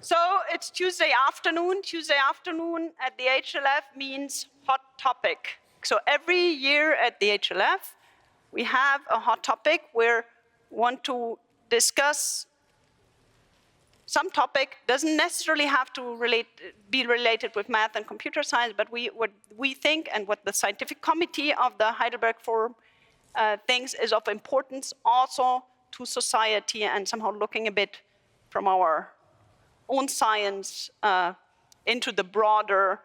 So it's Tuesday afternoon. Tuesday afternoon at the HLF means hot topic. So every year at the HLF, we have a hot topic where we want to discuss some topic. Doesn't necessarily have to be related with math and computer science, but what we think and what the scientific committee of the Heidelberg Forum thinks is of importance also to society, and somehow looking a bit from our own science into the broader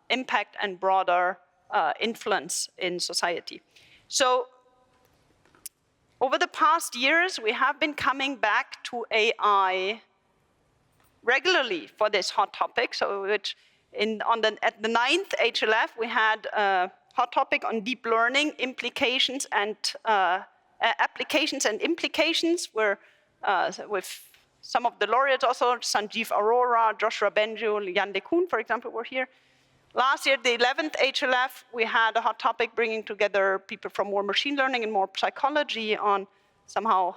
impact and broader influence in society. So over the past years, we have been coming back to AI regularly for this hot topic. So at the 9th HLF, we had a hot topic on deep learning implications and applications and implications, where with some of the laureates also, Sanjeev Arora, Joshua Benjul, Jan de Koon, for example, were here. Last year, the 11th HLF, we had a hot topic bringing together people from more machine learning and more psychology on somehow,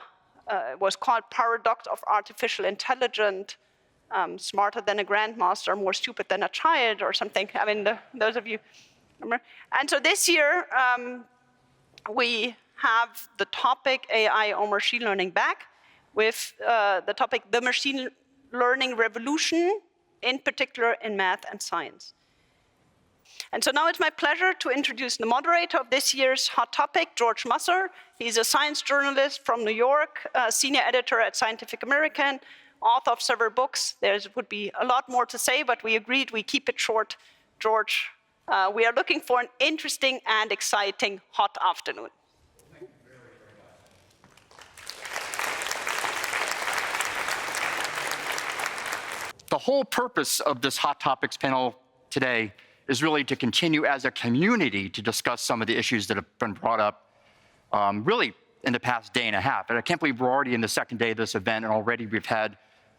it was called Paradox of Artificial Intelligence, smarter than a grandmaster, more stupid than a child, or something. I mean, those of you remember. And so this year, we have the topic AI or machine learning back, with the topic, the machine learning revolution, in particular in math and science. And so now it's my pleasure to introduce the moderator of this year's hot topic, George Musser. He's a science journalist from New York, senior editor at Scientific American, author of several books. There would be a lot more to say, but we agreed we keep it short. George, we are looking for an interesting and exciting hot afternoon. The whole purpose of this Hot Topics panel today is really to continue as a community to discuss some of the issues that have been brought up really in the past day and a half. And I can't believe we're already in the second day of this event, and already we've had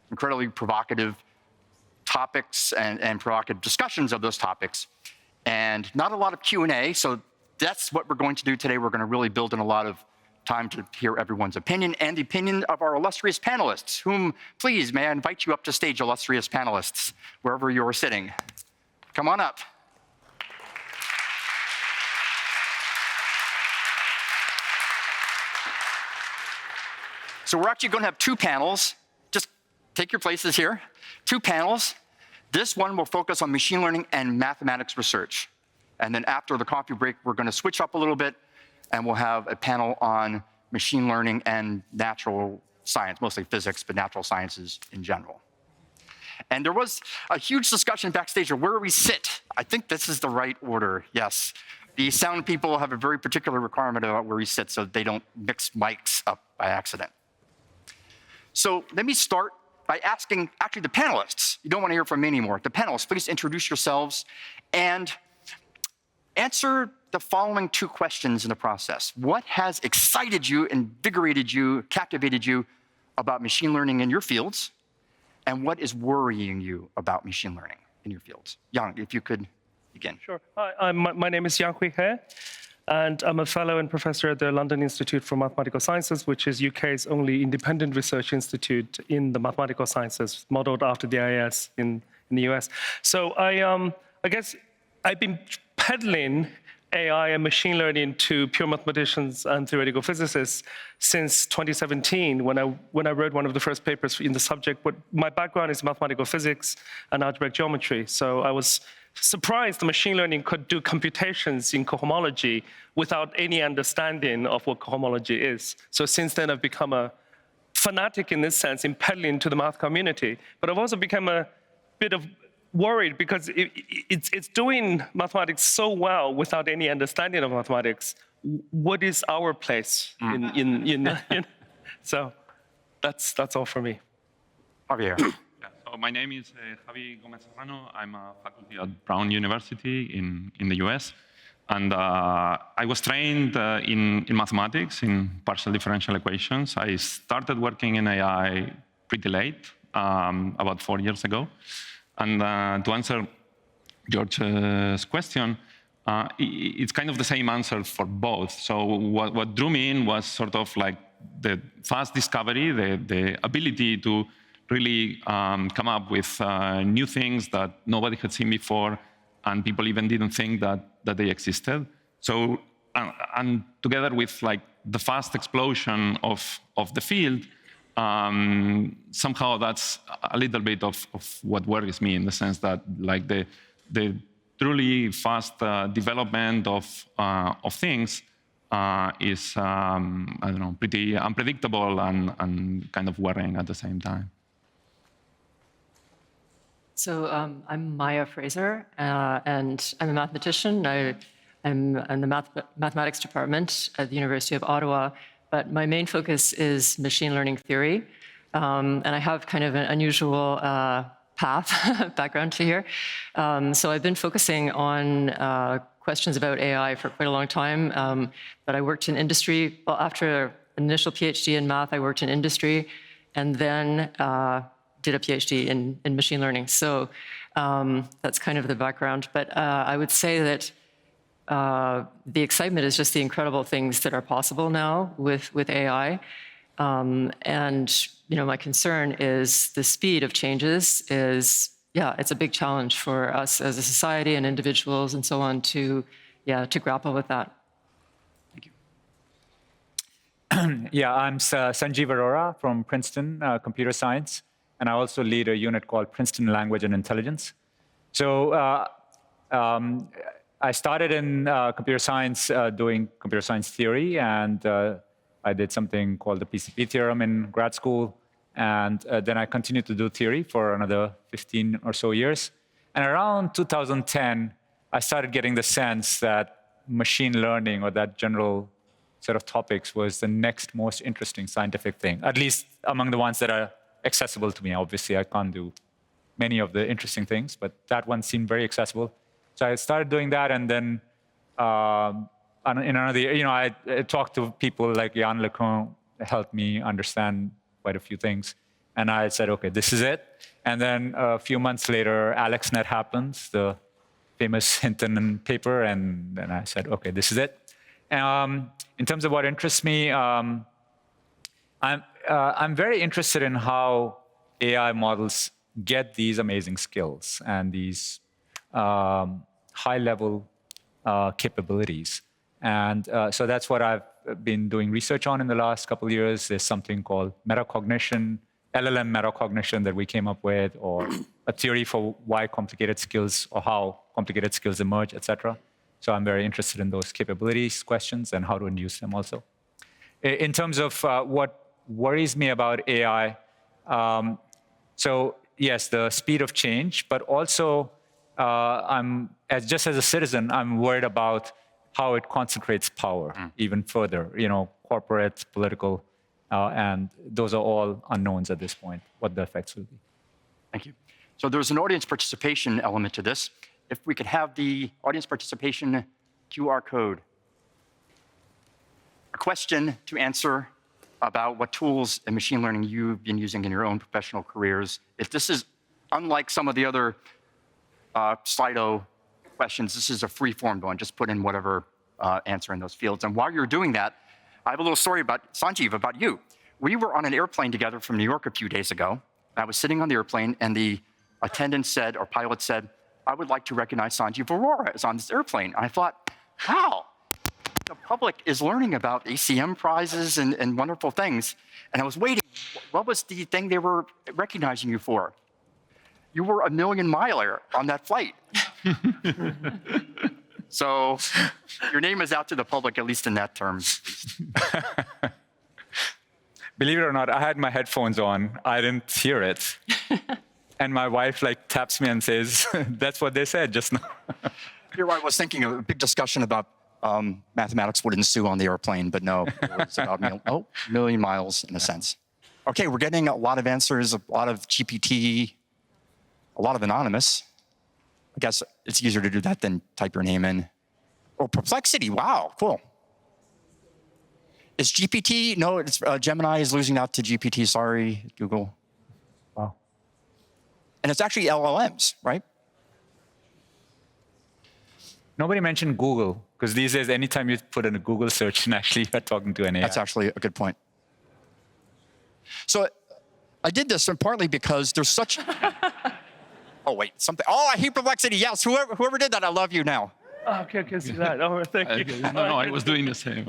incredibly provocative topics and provocative discussions of those topics, and not a lot of Q&A. So that's what we're going to do today. We're going to really build in a lot of time to hear everyone's opinion and the opinion of our illustrious panelists, whom, please, may I invite you up to stage, illustrious panelists, wherever you're sitting. Come on up. So we're actually going to have two panels. Just take your places here. Two panels. This one will focus on machine learning and mathematics research. And then after the coffee break, we're going to switch up a little bit, and we'll have a panel on machine learning and natural science, mostly physics, but natural sciences in general. And there was a huge discussion backstage of where we sit. I think this is the right order, yes. The sound people have a very particular requirement about where we sit so they don't mix mics up by accident. So let me start by asking, actually, the panelists. You don't want to hear from me anymore. The panelists, please introduce yourselves and answer the following two questions in the process. What has excited you, invigorated you, captivated you about machine learning in your fields? And what is worrying you about machine learning in your fields? Yang, if you could begin. Sure. Hi, my name is Yang Hui He, and I'm a fellow and professor at the London Institute for Mathematical Sciences, which is UK's only independent research institute in the mathematical sciences, modeled after the IIS in the US. So I guess I've been peddling AI and machine learning to pure mathematicians and theoretical physicists since 2017, when I wrote one of the first papers in the subject. But my background is mathematical physics and algebraic geometry, so I was surprised the machine learning could do computations in cohomology without any understanding of what cohomology is. So since then, I've become a fanatic in this sense in peddling to the math community. But I've also become a bit of worried because it's doing mathematics so well without any understanding of mathematics. What is our place in so that's all for me. Javier. So my name is Javi Gomez Serrano. I'm a faculty at Brown University in the US. And I was trained in mathematics, in partial differential equations. I started working in AI pretty late, about 4 years ago. And to answer George's question, it's kind of the same answer for both. So what drew me in was sort of like the fast discovery, the ability to really come up with new things that nobody had seen before, and people even didn't think that they existed. So, and together with like the fast explosion of the field, somehow that's a little bit of what worries me, in the sense that like the truly fast development of things is, I don't know, pretty unpredictable and kind of worrying at the same time. So I'm Maya Fraser, and I'm a mathematician. I'm in the mathematics department at the University of Ottawa, but my main focus is machine learning theory. And I have kind of an unusual path, background to here. So I've been focusing on questions about AI for quite a long time, but I worked in industry. Well, after an initial PhD in math, I worked in industry, and then did a PhD in machine learning. So that's kind of the background. But I would say that the excitement is just the incredible things that are possible now with AI. And my concern is the speed of changes is, it's a big challenge for us as a society and individuals and so on to grapple with that. Thank you. Yeah, I'm Sanjeev Arora from Princeton Computer Science, and I also lead a unit called Princeton Language and Intelligence. So I started in computer science doing computer science theory, and I did something called the PCP theorem in grad school. And then I continued to do theory for another 15 or so years. And around 2010, I started getting the sense that machine learning, or that general set of topics, was the next most interesting scientific thing, at least among the ones that are accessible to me. Obviously, I can't do many of the interesting things, but that one seemed very accessible. So I started doing that, and then in another year, I talked to people like Yann LeCun, helped me understand quite a few things. And I said, okay, this is it. And then a few months later, AlexNet happens, the famous Hinton paper, and then I said, okay, this is it. In terms of what interests me, I'm very interested in how AI models get these amazing skills and these high-level capabilities. And so that's what I've been doing research on in the last couple of years. There's something called metacognition, LLM metacognition that we came up with, or a theory for why complicated skills, or how complicated skills emerge, etc. So I'm very interested in those capabilities questions and how to induce them also. In terms of what worries me about AI, so yes, the speed of change, but also just as a citizen, I'm worried about how it concentrates power even further, corporate, political, and those are all unknowns at this point, what the effects will be. Thank you. So there's an audience participation element to this. If we could have the audience participation QR code. A question to answer about what tools in machine learning you've been using in your own professional careers. If this is unlike some of the other Slido questions, this is a free-formed one. Just put in whatever answer in those fields. And while you're doing that, I have a little story about Sanjeev, about you. We were on an airplane together from New York a few days ago. I was sitting on the airplane, and the attendant said, or pilot said, I would like to recognize Sanjeev Arora is on this airplane. And I thought, wow, the public is learning about ACM prizes and wonderful things. And I was waiting. What was the thing they were recognizing you for? You were a million-miler on that flight. So your name is out to the public, at least in that term. Believe it or not, I had my headphones on. I didn't hear it. And my wife taps me and says, that's what they said just now. Here I was thinking of a big discussion about mathematics would ensue on the airplane, but no, it was about million miles in a sense. Okay, we're getting a lot of answers, a lot of GPT, a lot of anonymous. I guess it's easier to do that than type your name in. Oh, perplexity, wow, cool. Is GPT, no, it's Gemini is losing out to GPT, sorry, Google. Wow. And it's actually LLMs, right? Nobody mentioned Google, because these days, anytime you put in a Google search, and actually you're talking to an AI. That's actually a good point. So I did this partly because there's such. Oh wait, something. Oh, I hate perplexity. Yes, whoever did that, I love you now. Oh, okay, I can see that. Oh, thank you. No, I was doing the same.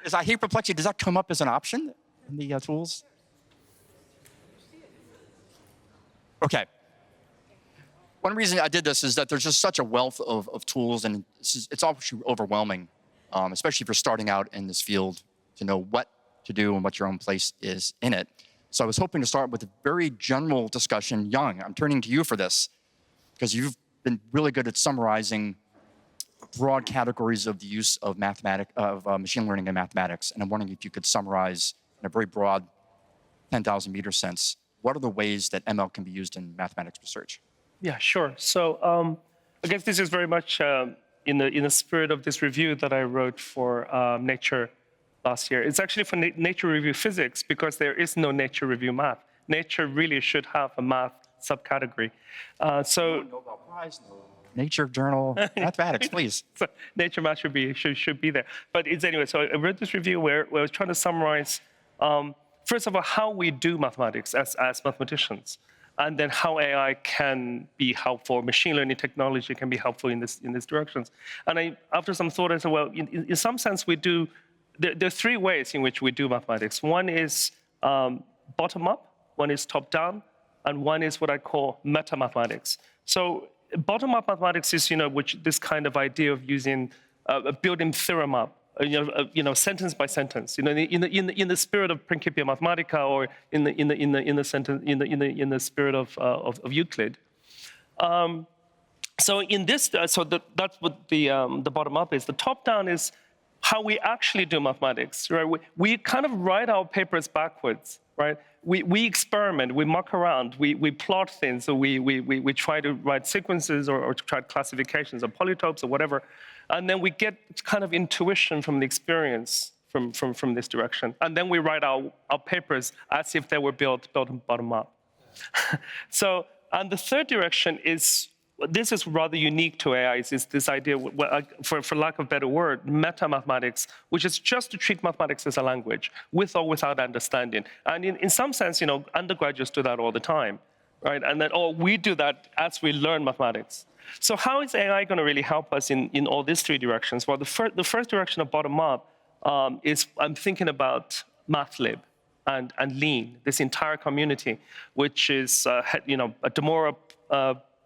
Is I hate perplexity? Does that come up as an option in the tools? Okay. One reason I did this is that there's just such a wealth of tools, and it's actually overwhelming, especially if you're starting out in this field, to know what to do and what your own place is in it. So I was hoping to start with a very general discussion. Young, I'm turning to you for this, because you've been really good at summarizing broad categories of the use of machine learning and mathematics. And I'm wondering if you could summarize in a very broad 10,000 meter sense, what are the ways that ML can be used in mathematics research? Yeah, sure. So I guess this is very much in the spirit of this review that I wrote for Nature last year. It's actually for Nature Review Physics, because there is no Nature Review Math. Nature really should have a math subcategory. Nobel Prize, no Nature Journal, mathematics, please. So Nature Math should be there. But it's anyway, so I wrote this review where I was trying to summarize, first of all, how we do mathematics as mathematicians, and then how AI can be helpful, machine learning technology can be helpful in these directions. And after some thought, I said, well, in some sense, we do. There are three ways in which we do mathematics. One is bottom-up, one is top-down, and one is what I call meta-mathematics. So bottom-up mathematics is, this kind of idea of using building theorem up, sentence by sentence, in the spirit of Principia Mathematica, or in the spirit of Euclid. So that's what the bottom-up is. The top-down is how we actually do mathematics, right? We kind of write our papers backwards, right? We experiment, we muck around, we plot things, so we try to write sequences or try classifications of polytopes or whatever, and then we get kind of intuition from the experience from this direction, and then we write our papers as if they were built bottom up. So, and the third direction is, this is rather unique to AI, is this idea, for lack of a better word, meta-mathematics, which is just to treat mathematics as a language, with or without understanding. And in some sense, undergraduates do that all the time, right? And then, we do that as we learn mathematics. So how is AI going to really help us in all these three directions? Well, the first direction of bottom-up is, I'm thinking about MathLib and Lean, this entire community, which is, Demora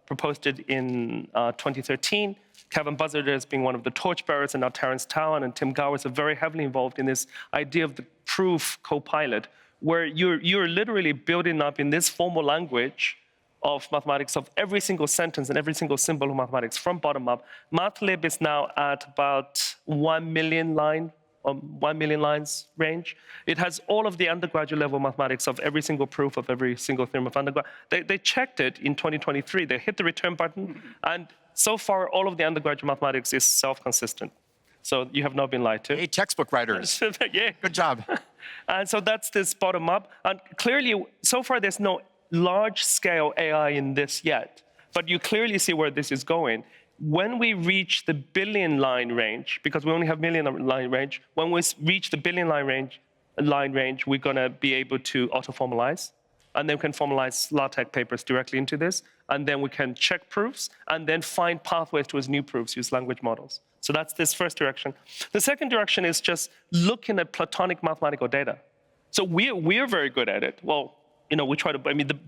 proposed it in 2013. Kevin Buzzard as being one of the torchbearers, and now Terence Towan and Tim Gowers are very heavily involved in this idea of the proof co-pilot, where you're literally building up in this formal language of mathematics of every single sentence and every single symbol of mathematics from bottom up. MathLib is now at about 1 million lines range. It has all of the undergraduate level mathematics of every single proof of every single theorem of undergrad. They checked it in 2023. They hit the return button, and so far all of the undergraduate mathematics is self-consistent. So you have not been lied to. Hey, textbook writers. Yeah. Good job. And so that's this bottom up. And clearly, so far there's no large-scale AI in this yet, but you clearly see where this is going. When we reach the billion line range, because we only have million line range, when we reach the billion line range, we're going to be able to auto-formalize, and then we can formalize LaTeX papers directly into this, and then we can check proofs, and then find pathways towards new proofs, use language models. So that's this first direction. The second direction is just looking at Platonic mathematical data. So we're very good at it. Well, we try to,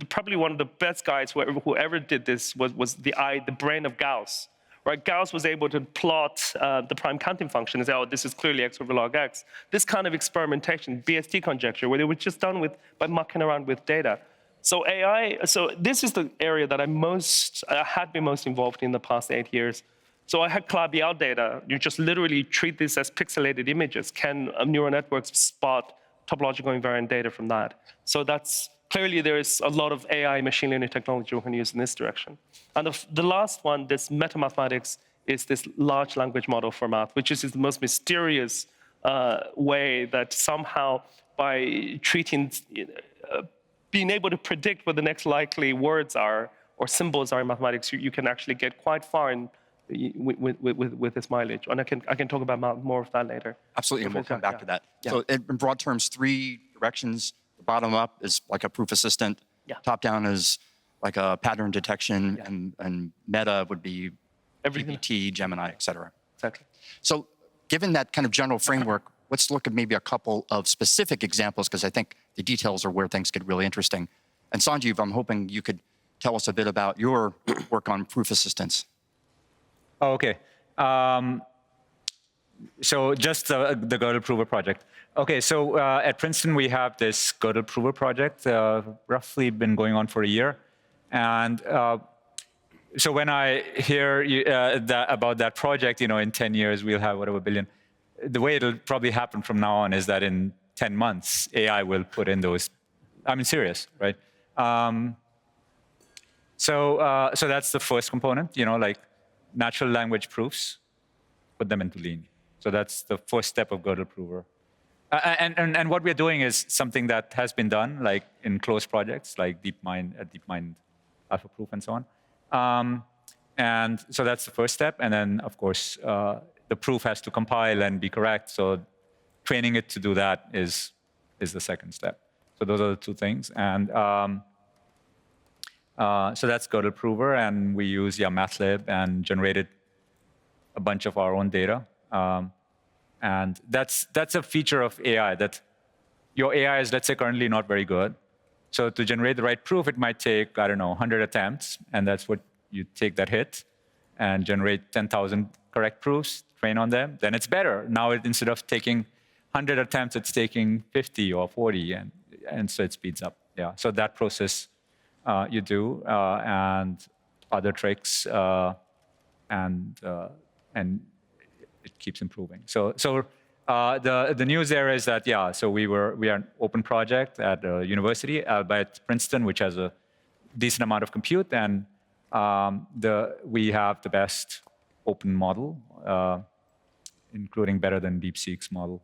probably one of the best guys who ever did this was the brain of Gauss. Right? Gauss was able to plot the prime counting function and say, this is clearly x over log x. This kind of experimentation, BST conjecture, where it was just done by mucking around with data. So this is the area that I had been most involved in the past 8 years. So I had Clavial data. You just literally treat this as pixelated images. Can neural networks spot topological invariant data from that? So clearly there is a lot of AI machine learning technology we can use in this direction. And the last one, this meta-mathematics, is this large language model for math, which is the most mysterious way that somehow by being able to predict what the next likely words are or symbols are in mathematics, you can actually get quite far with this mileage. And I can talk about more of that later. Absolutely, and we'll come back to that. Yeah. So in broad terms, three directions: the bottom up is like a proof assistant. Yeah. Top down is like a pattern detection, and meta would be Everything. GPT, Gemini, et cetera. Exactly. So given that kind of general framework, let's look at maybe a couple of specific examples, because I think the details are where things get really interesting. And Sanjeev, I'm hoping you could tell us a bit about your work on proof assistance. Oh, okay. So just the Gödel Prover project. Okay, so at Princeton, we have this Gödel Prover project, roughly been going on for a year. And so when I hear about that project, in 10 years, we'll have whatever billion. The way it'll probably happen from now on is that in 10 months, AI will put in those. I'm serious, right? So that's the first component, like natural language proofs, put them into Lean. So that's the first step of Gödel Prover. And what we're doing is something that has been done, like in closed projects, like DeepMind, Alpha Proof, and so on. And so that's the first step. And then, of course, the proof has to compile and be correct. So training it to do that is the second step. So those are the two things. And so that's Gödel Prover. And we use MATLAB and generated a bunch of our own data. And that's a feature of AI, that your AI is, let's say, currently not very good. So to generate the right proof, it might take, 100 attempts. And that's what you take that hit and generate 10,000 correct proofs, train on them. Then it's better. Now, instead of taking 100 attempts, it's taking 50 or 40. And so it speeds up. Yeah. So that process you do, and other tricks, and it keeps improving. So the news there is that, so we are an open project at a university, albeit Princeton, which has a decent amount of compute, and we have the best open model, including better than DeepSeek's model.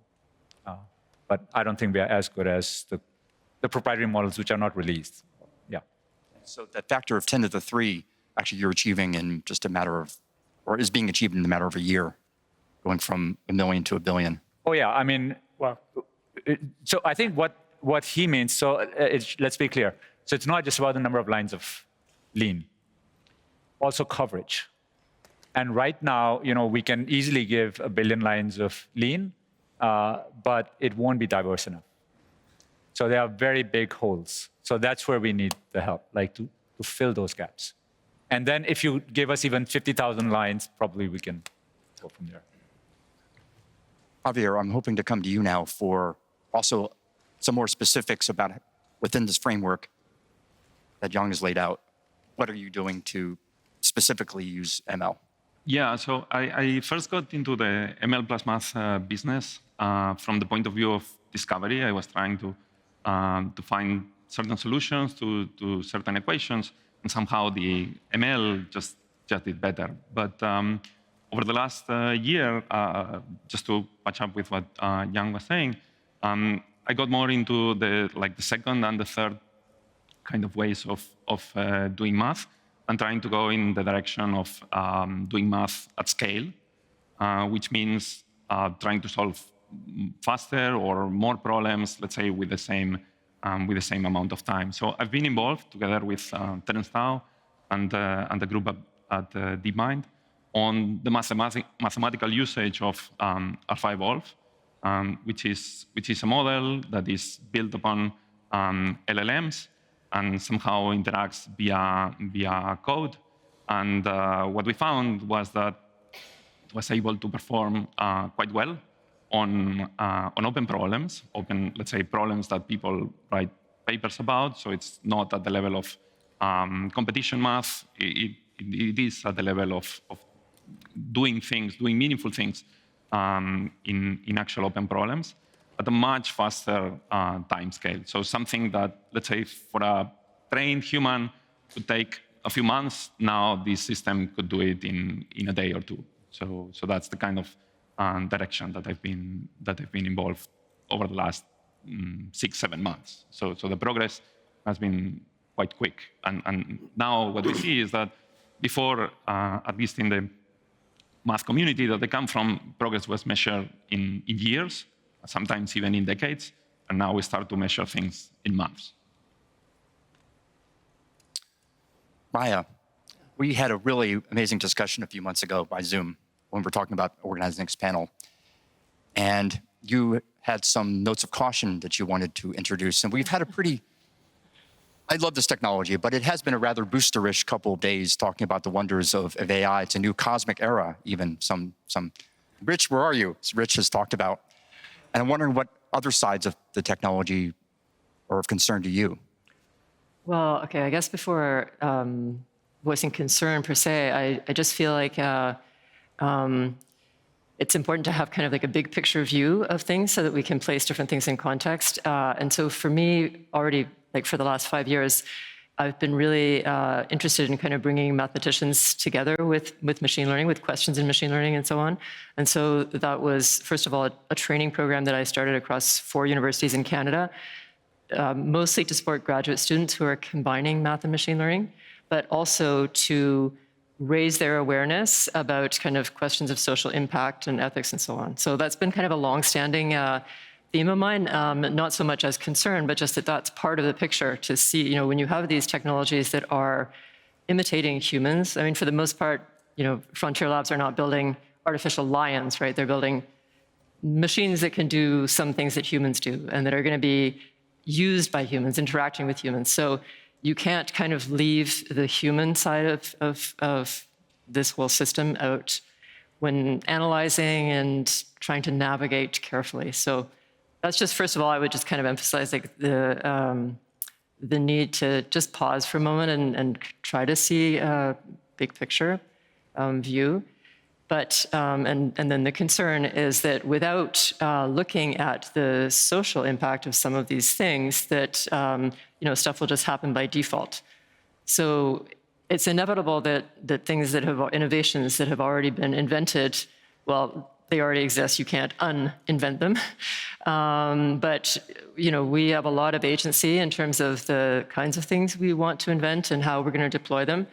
But I don't think we are as good as the proprietary models, which are not released. Yeah. So that factor of 10 to the 3, actually you're achieving in just a matter of, or is being achieved in the matter of a year, going from 1 million to 1 billion. Oh, yeah. I mean, Wow. So I think what he means, so let's be clear. So it's not just about the number of lines of Lean, also coverage. And right now, we can easily give 1 billion lines of Lean, but it won't be diverse enough. So there are very big holes. So that's where we need the help, like to fill those gaps. And then if you give us even 50,000 lines, probably we can go from there. Javier, I'm hoping to come to you now for also some more specifics about within this framework that Yang has laid out. What are you doing to specifically use ML? Yeah, so I first got into the ML plus math business from the point of view of discovery. I was trying to find certain solutions to certain equations, and somehow the ML just did better. But over the last year, just to patch up with what Yang was saying, I got more into the second and the third kind of ways of doing math, and trying to go in the direction of doing math at scale, which means trying to solve faster or more problems, let's say, with the same amount of time. So I've been involved together with Terence Tao and the group at DeepMind on the mathematical usage of AlphaEvolve, which is a model that is built upon LLMs and somehow interacts via code. And what we found was that it was able to perform quite well on open problems, let's say, problems that people write papers about. So it's not at the level of competition math. It is at the level of doing meaningful things in actual open problems at a much faster time scale. So something that, let's say, for a trained human could take a few months, now this system could do it in a day or two. So that's the kind of direction that I've been involved over the last 6-7 months. So the progress has been quite quick. And now what we see is that before, at least in the math community that they come from, progress was measured in years, sometimes even in decades. And now we start to measure things in months. Maya, we had a really amazing discussion a few months ago by Zoom when we were talking about organizing the next panel. And you had some notes of caution that you wanted to introduce. And we've had a pretty, I love this technology, but it has been a rather boosterish couple of days talking about the wonders of AI. It's a new cosmic era, even some Rich, where are you? Rich has talked about. And I'm wondering what other sides of the technology are of concern to you. Well, okay, I guess before voicing concern per se, I just feel like it's important to have kind of like a big picture view of things so that we can place different things in context. And so for me, already like for the last 5 years, I've been really interested in kind of bringing mathematicians together with machine learning, with questions in machine learning and so on. And so that was, first of all, a training program that I started across 4 universities in Canada, mostly to support graduate students who are combining math and machine learning, but also to raise their awareness about kind of questions of social impact and ethics and so on. So that's been kind of a long-standing theme of mine, not so much as concern, but just that that's part of the picture to see, you know, when you have these technologies that are imitating humans. I mean, for the most part, you know, frontier labs are not building artificial lions, right? They're building machines that can do some things that humans do and that are going to be used by humans, interacting with humans. So you can't kind of leave the human side of this whole system out when analyzing and trying to navigate carefully. So that's just, first of all, I would just kind of emphasize like the need to just pause for a moment and try to see a big picture view. But, and then the concern is that without looking at the social impact of some of these things, that you know, stuff will just happen by default. So it's inevitable that things that have, innovations that have already been invented, well, they already exist, you can't un-invent them. But you know, we have a lot of agency in terms of the kinds of things we want to invent and how we're going to deploy them.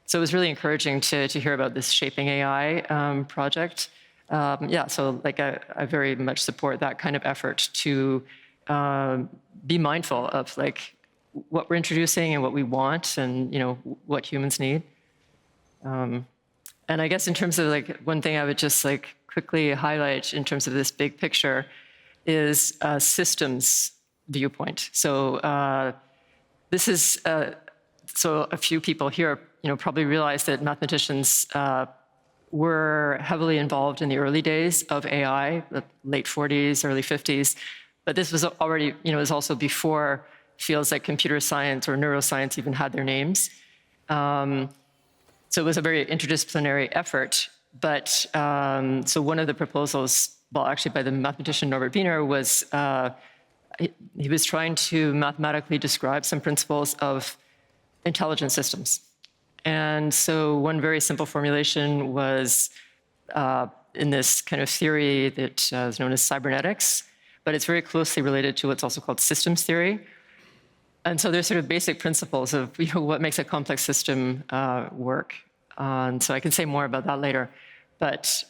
So it was really encouraging to hear about this Shaping AI project. Yeah, so like I very much support that kind of effort to be mindful of like what we're introducing and what we want and, you know, what humans need. And I guess in terms of like, one thing I would just like quickly highlight in terms of this big picture is a systems viewpoint. So this is, so a few people here, you know, probably realize that mathematicians were heavily involved in the early days of AI, the late 40s, early 50s. But this was already, you know, it was also before fields like computer science or neuroscience even had their names. So it was a very interdisciplinary effort. But so one of the proposals, well, actually by the mathematician Norbert Wiener, was he was trying to mathematically describe some principles of intelligent systems. And so one very simple formulation was in this kind of theory that is known as cybernetics, but it's very closely related to what's also called systems theory. And so there's sort of basic principles of, you know, what makes a complex system work. And so I can say more about that later. But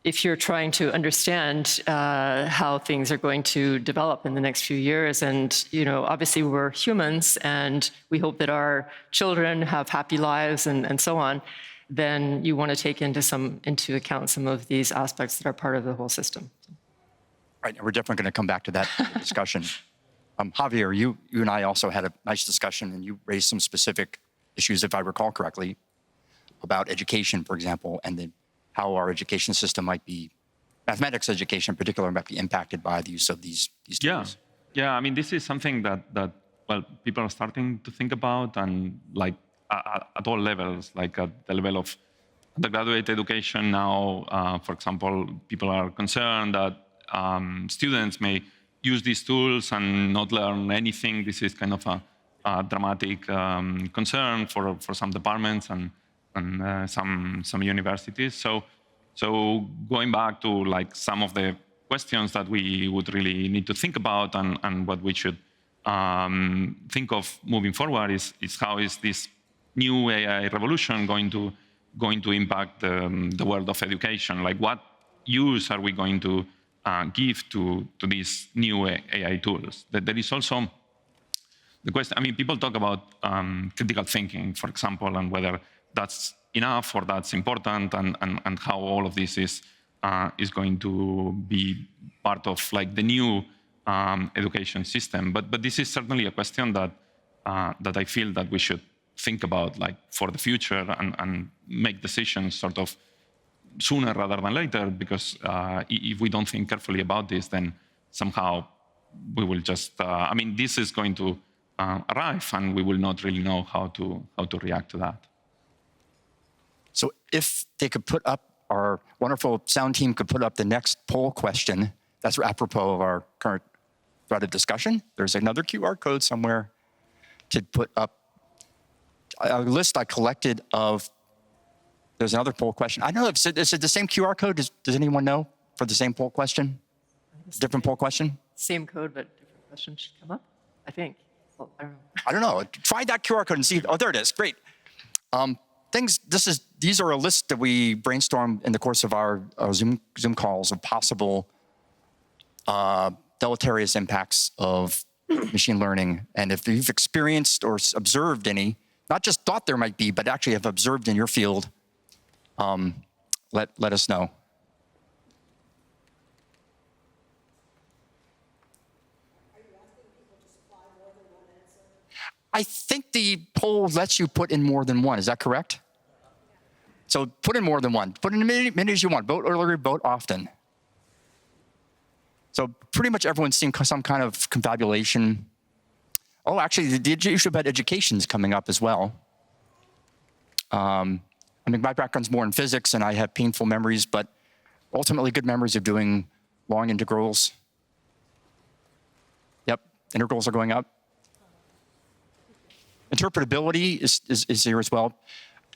if you're trying to understand how things are going to develop in the next few years, and you know, obviously we're humans, and we hope that our children have happy lives and so on, then you want to take into account some of these aspects that are part of the whole system. Right, and we're definitely going to come back to that discussion. Javier, you and I also had a nice discussion, and you raised some specific issues, if I recall correctly, about education, for example, and how our education system might be, mathematics education in particular, might be impacted by the use of these tools. Yeah. I mean, this is something that well, people are starting to think about, and like at all levels, like at the level of undergraduate education now, for example, people are concerned that students may use these tools and not learn anything. This is kind of a dramatic concern for some departments and some universities. So going back to like some of the questions that we would really need to think about and what we should think of moving forward is how is this new AI revolution going to impact the world of education? Like what use are we going to give to these new AI tools. That there is also the question. I mean, people talk about critical thinking, for example, and whether that's enough or that's important, and how all of this is going to be part of like the new education system. But this is certainly a question that I feel that we should think about, like for the future, and make decisions sort of sooner rather than later. Because if we don't think carefully about this, then somehow we will just. I mean, this is going to arrive, and we will not really know how to react to that. So if they could put up, our wonderful sound team could put up the next poll question, that's apropos of our current thread of discussion. There's another QR code somewhere to put up a list I collected of, there's another poll question. I don't know, is it the same QR code? Does anyone know for the same poll question? Different poll question? Same code, but different questions should come up, I think. Well, I don't know. I don't know. Try that QR code and see. Oh, there it is. Great. These are a list that we brainstormed in the course of our Zoom calls of possible deleterious impacts of machine learning. And if you've experienced or observed any, not just thought there might be, but actually have observed in your field, let us know. I think the poll lets you put in more than one. Is that correct? So put in more than one. Put in as many as you want. Vote earlier, vote often. So pretty much everyone's seen some kind of confabulation. Oh, actually, the issue about education is coming up as well. I mean, my background's more in physics, and I have painful memories, but ultimately good memories of doing long integrals. Yep, integrals are going up. Interpretability is here as well.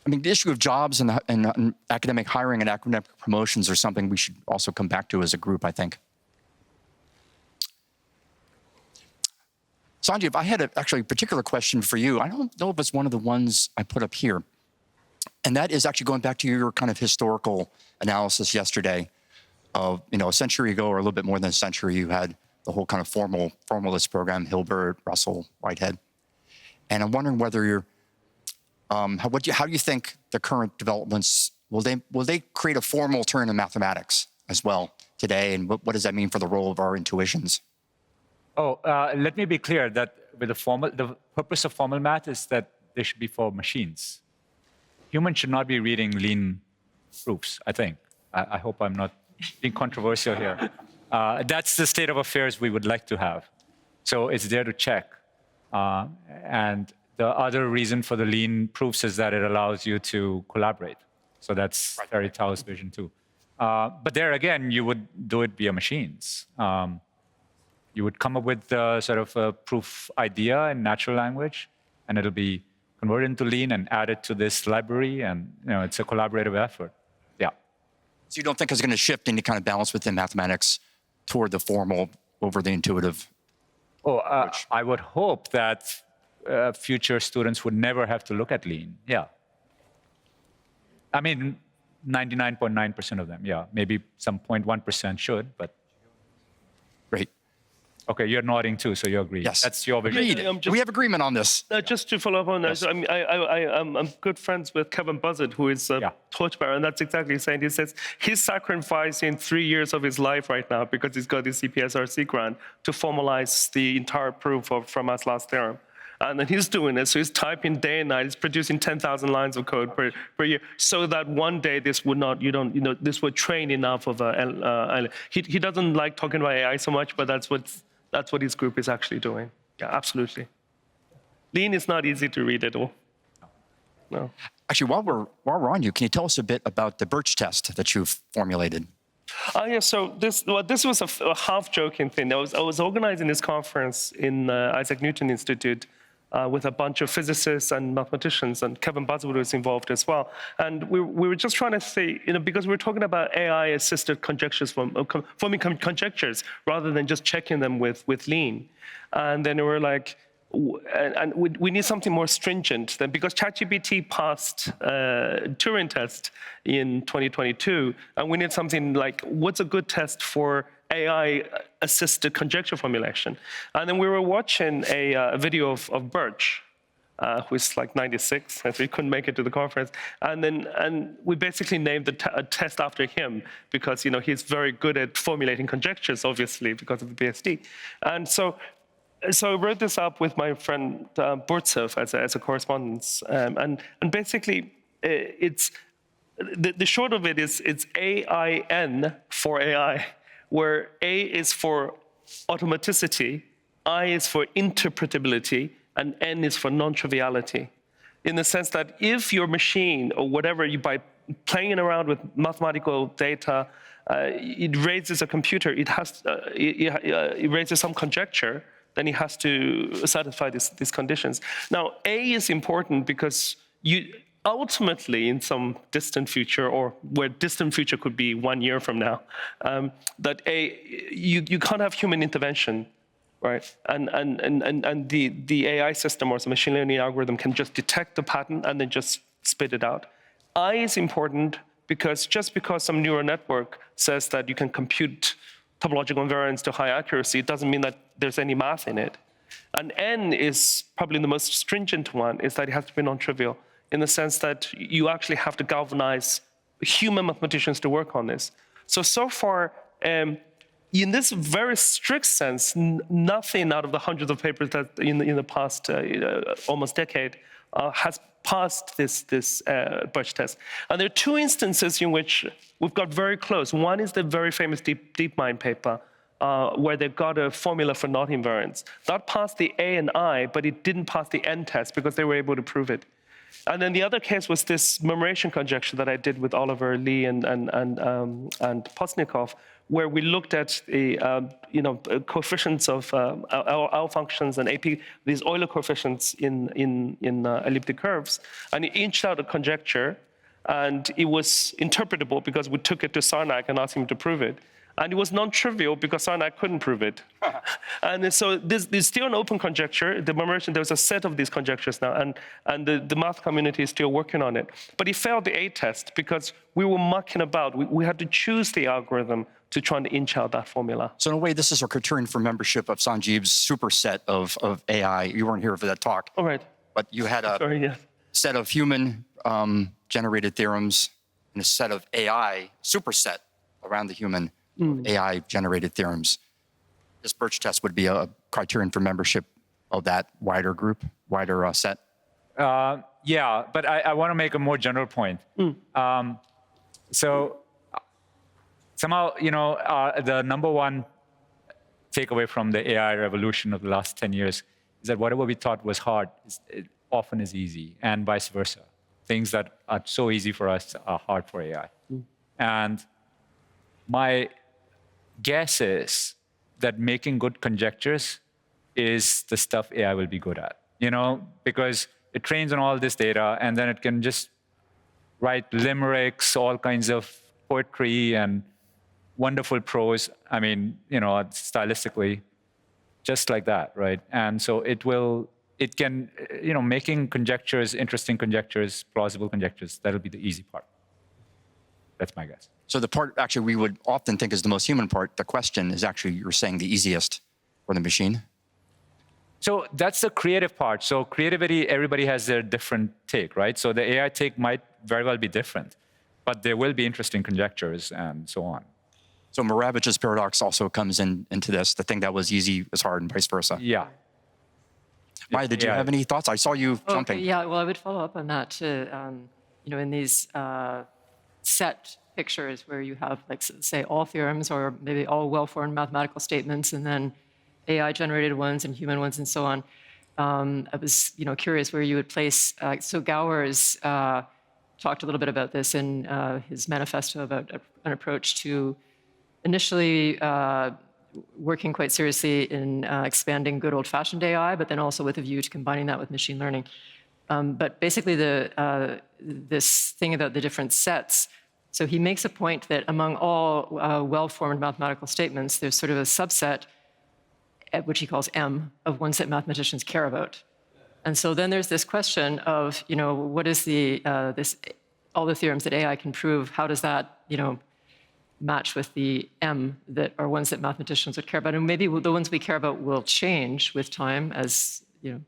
I mean, the issue of jobs and academic hiring and academic promotions are something we should also come back to as a group, I think. Sanjeev, I had actually a particular question for you. I don't know if it's one of the ones I put up here. And that is actually going back to your kind of historical analysis yesterday of, a century ago or a little bit more than a century, you had the whole kind of formalist program, Hilbert, Russell, Whitehead. And I'm wondering whether you're, how do you think the current developments, will they create a formal turn in mathematics as well today? And what does that mean for the role of our intuitions? Oh, let me be clear that with the purpose of formal math is that they should be for machines. Humans should not be reading lean proofs, I think. I hope I'm not being controversial here. That's the state of affairs we would like to have. So it's there to check. And the other reason for the lean proofs is that it allows you to collaborate. So that's Terry Tao's vision too. But there again, you would do it via machines. You would come up with sort of a proof idea in natural language, and it'll be converted into lean and added to this library, and it's a collaborative effort. Yeah. So you don't think it's going to shift any kind of balance within mathematics toward the formal over the intuitive? Oh, I would hope that future students would never have to look at lean. Yeah. I mean, 99.9% of them, yeah. Maybe some 0.1% should, but. Great. Okay, you're nodding too, so you agree. Yes. That's your vision. We have agreement on this. Just to follow up on that, yes. I'm good friends with Kevin Buzzard, who is a torchbearer, and that's exactly the same. He says he's sacrificing 3 years of his life right now because he's got his CPSRC grant to formalize the entire proof of Fermat's last theorem. And then he's doing it, so he's typing day and night. He's producing 10,000 lines of code per year, so that one day this would not, this would train enough of a. He doesn't like talking about AI so much, but that's what his group is actually doing. Yeah, absolutely. Lean is not easy to read at all. No. Actually, while we're on you, can you tell us a bit about the Birch test that you've formulated? Yeah, so this was a half-joking thing. I was organizing this conference in Isaac Newton Institute with a bunch of physicists and mathematicians, and Kevin Buzzard was involved as well. And we were just trying to say, because we were talking about AI-assisted conjectures, forming conjectures, rather than just checking them with lean. And then we were like, and we need something more stringent than, because ChatGPT passed Turing test in 2022, and we need something like, what's a good test for AI-assisted conjecture formulation. And then we were watching a video of Birch, who's like 96, and so he couldn't make it to the conference. And we basically named a test after him because he's very good at formulating conjectures, obviously, because of the PhD. And so I wrote this up with my friend Birch as a correspondence. And basically, it's the short of it is it's AIN for AI, where A is for automaticity, I is for interpretability, and N is for non-triviality. In the sense that if your machine or whatever, by playing around with mathematical data, it raises a computer, it raises some conjecture, then it has to satisfy these conditions. Now, A is important because ultimately, in some distant future, or where distant future could be 1 year from now, that you can't have human intervention, right? And the AI system or the machine learning algorithm can just detect the pattern and then just spit it out. I is important because just because some neural network says that you can compute topological invariance to high accuracy, it doesn't mean that there's any math in it. And N is probably the most stringent one, is that it has to be non-trivial, in the sense that you actually have to galvanize human mathematicians to work on this. So far, in this very strict sense, nothing out of the hundreds of papers that in the past almost decade has passed this Birch test. And there are two instances in which we've got very close. One is the very famous DeepMind paper, where they got a formula for knot invariance. That passed the A and I, but it didn't pass the N test because they were able to prove it. And then the other case was this murmuration conjecture that I did with Oliver Lee and Postnikov, where we looked at the coefficients of L functions and AP, these Euler coefficients in elliptic curves, and it inched out a conjecture, and it was interpretable because we took it to Sarnak and asked him to prove it. And it was non-trivial because Sarnak couldn't prove it. And so there's still an open conjecture. The murmuration, there's a set of these conjectures now, and the math community is still working on it. But it failed the A test because we were mucking about. We had to choose the algorithm to try and inch out that formula. So in a way, this is a criterion for membership of Sanjeev's superset of AI. You weren't here for that talk. All right. But you had a set of human generated theorems and a set of AI superset around the human AI-generated theorems. This Birch test would be a criterion for membership of that wider group, wider set? Yeah, but I want to make a more general point. So somehow, the number one takeaway from the AI revolution of the last 10 years is that whatever we thought was hard it often is easy, and vice versa. Things that are so easy for us are hard for AI. And my guess is that making good conjectures is the stuff AI will be good at, because it trains on all this data, and then it can just write limericks, all kinds of poetry and wonderful prose. I mean, stylistically, just like that, right? And so it can, making conjectures, interesting conjectures, plausible conjectures, that'll be the easy part. That's my guess. So the part actually we would often think is the most human part, the question, is actually, you're saying, the easiest for the machine? So that's the creative part. So creativity, everybody has their different take, right? So the AI take might very well be different, but there will be interesting conjectures and so on. So Miravich's paradox also comes into this. The thing that was easy is hard and vice versa. Yeah. Maya, did you have any thoughts? I saw you jumping. Okay, yeah, well, I would follow up on that too. In these set pictures where you have, like, say, all theorems or maybe all well-formed mathematical statements, and then AI-generated ones and human ones and so on. I was, curious where you would place. So Gowers talked a little bit about this in his manifesto about an approach to initially working quite seriously in expanding good old-fashioned AI, but then also with a view to combining that with machine learning. But basically, this thing about the different sets. So he makes a point that among all well-formed mathematical statements, there's sort of a subset, which he calls M, of ones that mathematicians care about. And so then there's this question of, what is all the theorems that AI can prove? How does that, match with the M that are ones that mathematicians would care about. And maybe the ones we care about will change with time as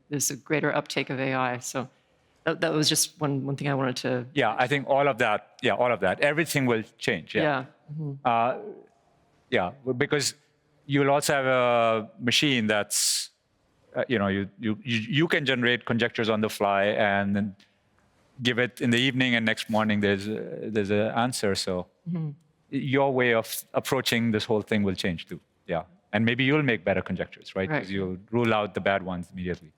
there's a greater uptake of AI. So that was just one thing I wanted to... Yeah, I think all of that, everything will change. Yeah. Because you'll also have a machine that's, you can generate conjectures on the fly and then give it in the evening, and next morning there's an answer. So your way of approaching this whole thing will change too. Yeah, and maybe you'll make better conjectures, right? Because you'll rule out the bad ones immediately.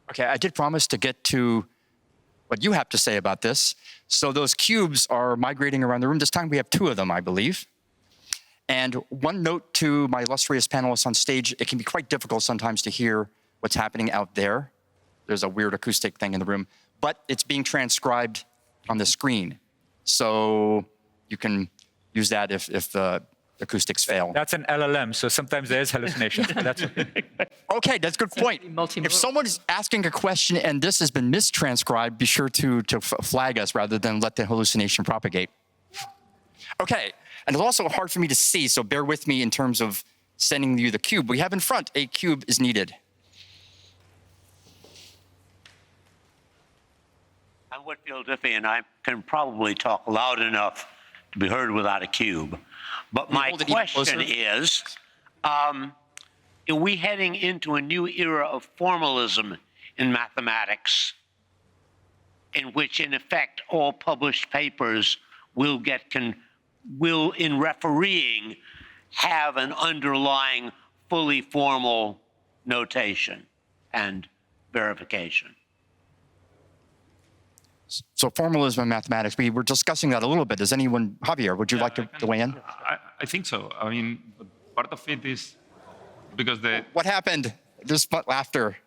Okay, I did promise to get to what you have to say about this. So those cubes are migrating around the room. This time we have 2 of them, I believe. And one note to my illustrious panelists on stage, it can be quite difficult sometimes to hear what's happening out there. There's a weird acoustic thing in the room, but it's being transcribed on the screen. So you can use that if the acoustics fail. That's an LLM, so sometimes there's hallucinations. Okay, that's a good point. If someone is asking a question and this has been mistranscribed, be sure to flag us rather than let the hallucination propagate. Okay, and it's also hard for me to see, so bear with me in terms of sending you the cube. We have in front, a cube is needed. I'm Whitfield Diffie, and I can probably talk loud enough to be heard without a cube. But my question is, are we heading into a new era of formalism in mathematics, in which, in effect, all published papers will in refereeing, have an underlying fully formal notation and verification? So formalism in mathematics, we were discussing that a little bit. Does anyone, Javier, would you like to weigh in? I think so. I mean, part of it is because What happened? There's laughter.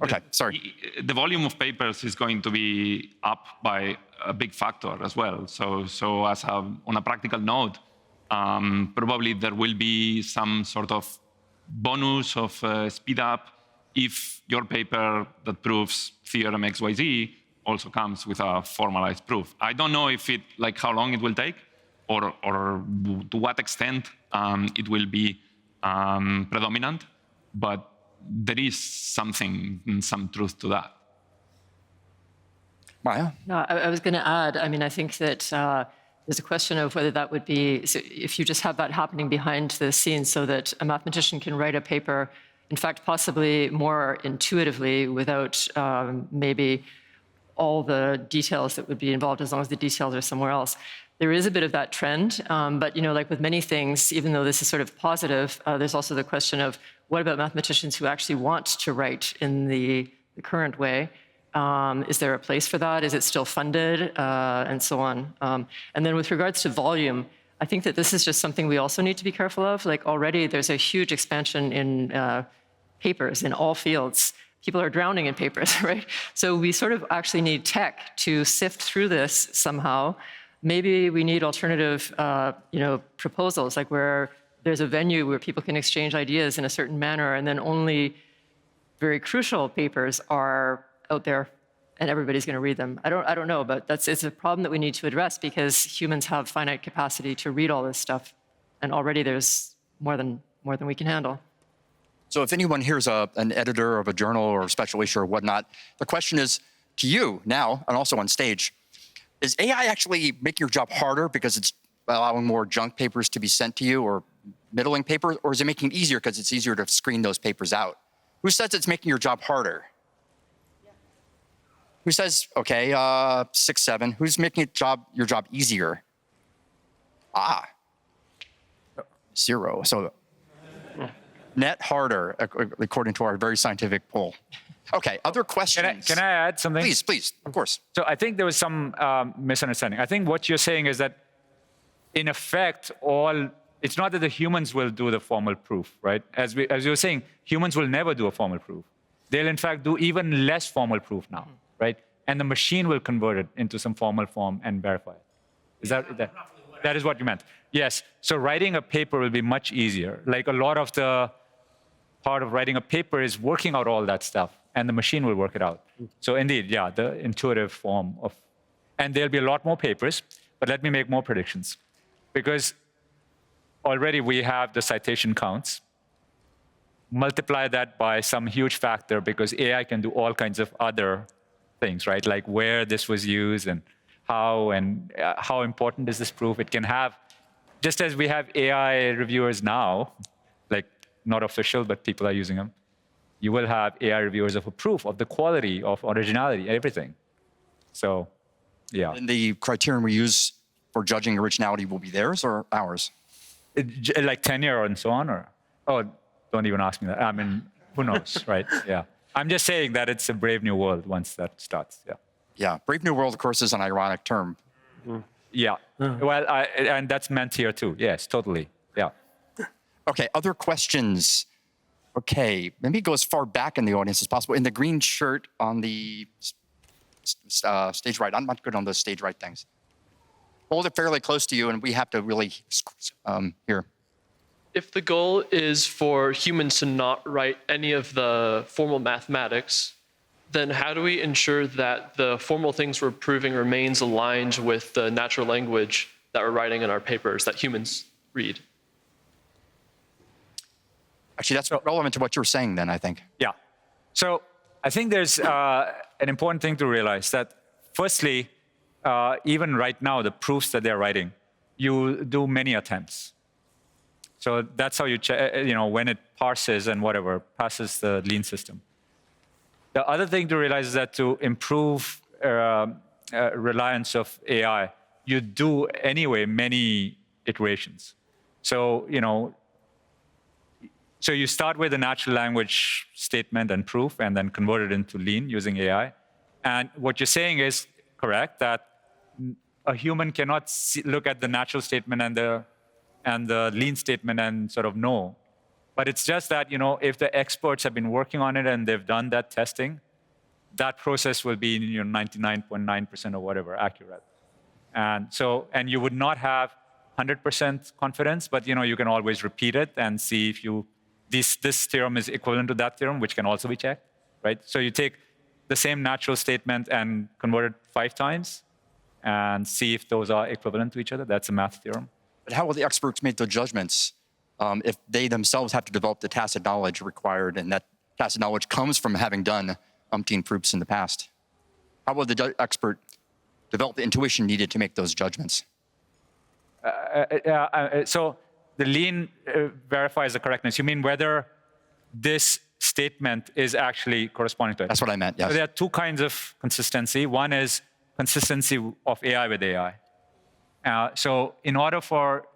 Okay, sorry. The volume of papers is going to be up by a big factor as well. So on a practical note, probably there will be some sort of bonus of speed up if your paper that proves theorem XYZ also comes with a formalized proof. I don't know if how long it will take, or to what extent it will be predominant, but there is some truth to that. Maya? No, I was going to add, I mean, I think that there's a question of whether that would be, so if you just have that happening behind the scenes so that a mathematician can write a paper, in fact, possibly more intuitively without maybe all the details that would be involved, as long as the details are somewhere else. There is a bit of that trend, but like with many things, even though this is sort of positive, there's also the question of what about mathematicians who actually want to write in the current way? Is there a place for that? Is it still funded? And so on. And then with regards to volume, I think that this is just something we also need to be careful of. Like already there's a huge expansion in papers in all fields. People are drowning in papers, right? So we sort of actually need tech to sift through this somehow. Maybe we need alternative, proposals, like where there's a venue where people can exchange ideas in a certain manner, and then only very crucial papers are out there, and everybody's going to read them. I don't know, but it's a problem that we need to address because humans have finite capacity to read all this stuff, and already there's more than we can handle. So if anyone here is an editor of a journal or a special issue or whatnot, the question is to you now, and also on stage, is AI actually making your job harder because it's allowing more junk papers to be sent to you or middling papers, or is it making it easier because it's easier to screen those papers out? Who says it's making your job harder? Yeah. Who says, okay, 6, 7, who's making your job easier? 0. So net harder, according to our very scientific poll. Okay, other questions? Can I add something? Please, of course. So I think there was some misunderstanding. I think what you're saying is that, in effect, it's not that the humans will do the formal proof, right? As you were saying, humans will never do a formal proof. They'll, in fact, do even less formal proof now, right? And the machine will convert it into some formal form and verify it. That is what you meant? Yes. So writing a paper will be much easier. Like a lot of the part of writing a paper is working out all that stuff, and the machine will work it out. So indeed, yeah, the intuitive form of, and there'll be a lot more papers, But let me make more predictions. Because already we have the citation counts. Multiply that by some huge factor, because AI can do all kinds of other things, right? Like where this was used and how important is this proof. It can have, just as we have AI reviewers now, like not official, but people are using them, you will have AI reviewers of a proof of the quality, of originality, everything. So, yeah. And the criterion we use for judging originality will be theirs or ours? Like tenure and so on, or? Oh, don't even ask me that. I mean, who knows, right? Yeah. I'm just saying that it's a brave new world once that starts, yeah. Yeah, brave new world, of course, is an ironic term. Yeah, well, and that's meant here too. Yes, totally, yeah. Okay, other questions? Okay, maybe go as far back in the audience as possible. In the green shirt on the stage right. I'm not good on those stage right things. Hold it fairly close to you, and we have to really here. If the goal is for humans to not write any of the formal mathematics, then how do we ensure that the formal things we're proving remains aligned with the natural language that we're writing in our papers that humans read? Actually, that's relevant to what you were saying then, I think. Yeah. So I think there's an important thing to realize that, firstly, even right now, the proofs that they're writing, you do many attempts. So that's how you check, when it parses and whatever, passes the lean system. The other thing to realize is that to improve reliance of AI, you do anyway many iterations. So, so you start with a natural language statement and proof, and then convert it into lean using AI. And what you're saying is correct, that a human cannot look at the natural statement and the lean statement and sort of know. But it's just that, if the experts have been working on it and they've done that testing, that process will be 99.9% or whatever accurate. And you would not have 100% confidence, but you can always repeat it and see if this theorem is equivalent to that theorem, which can also be checked, right? So you take the same natural statement and convert it 5 times and see if those are equivalent to each other. That's a math theorem. But how will the experts make the judgments if they themselves have to develop the tacit knowledge required, and that tacit knowledge comes from having done umpteen proofs in the past? How will the expert develop the intuition needed to make those judgments? So the lean verifies the correctness. You mean whether this statement is actually corresponding to it? That's what I meant, yes. So there are 2 kinds of consistency. One is consistency of AI with AI. So in order for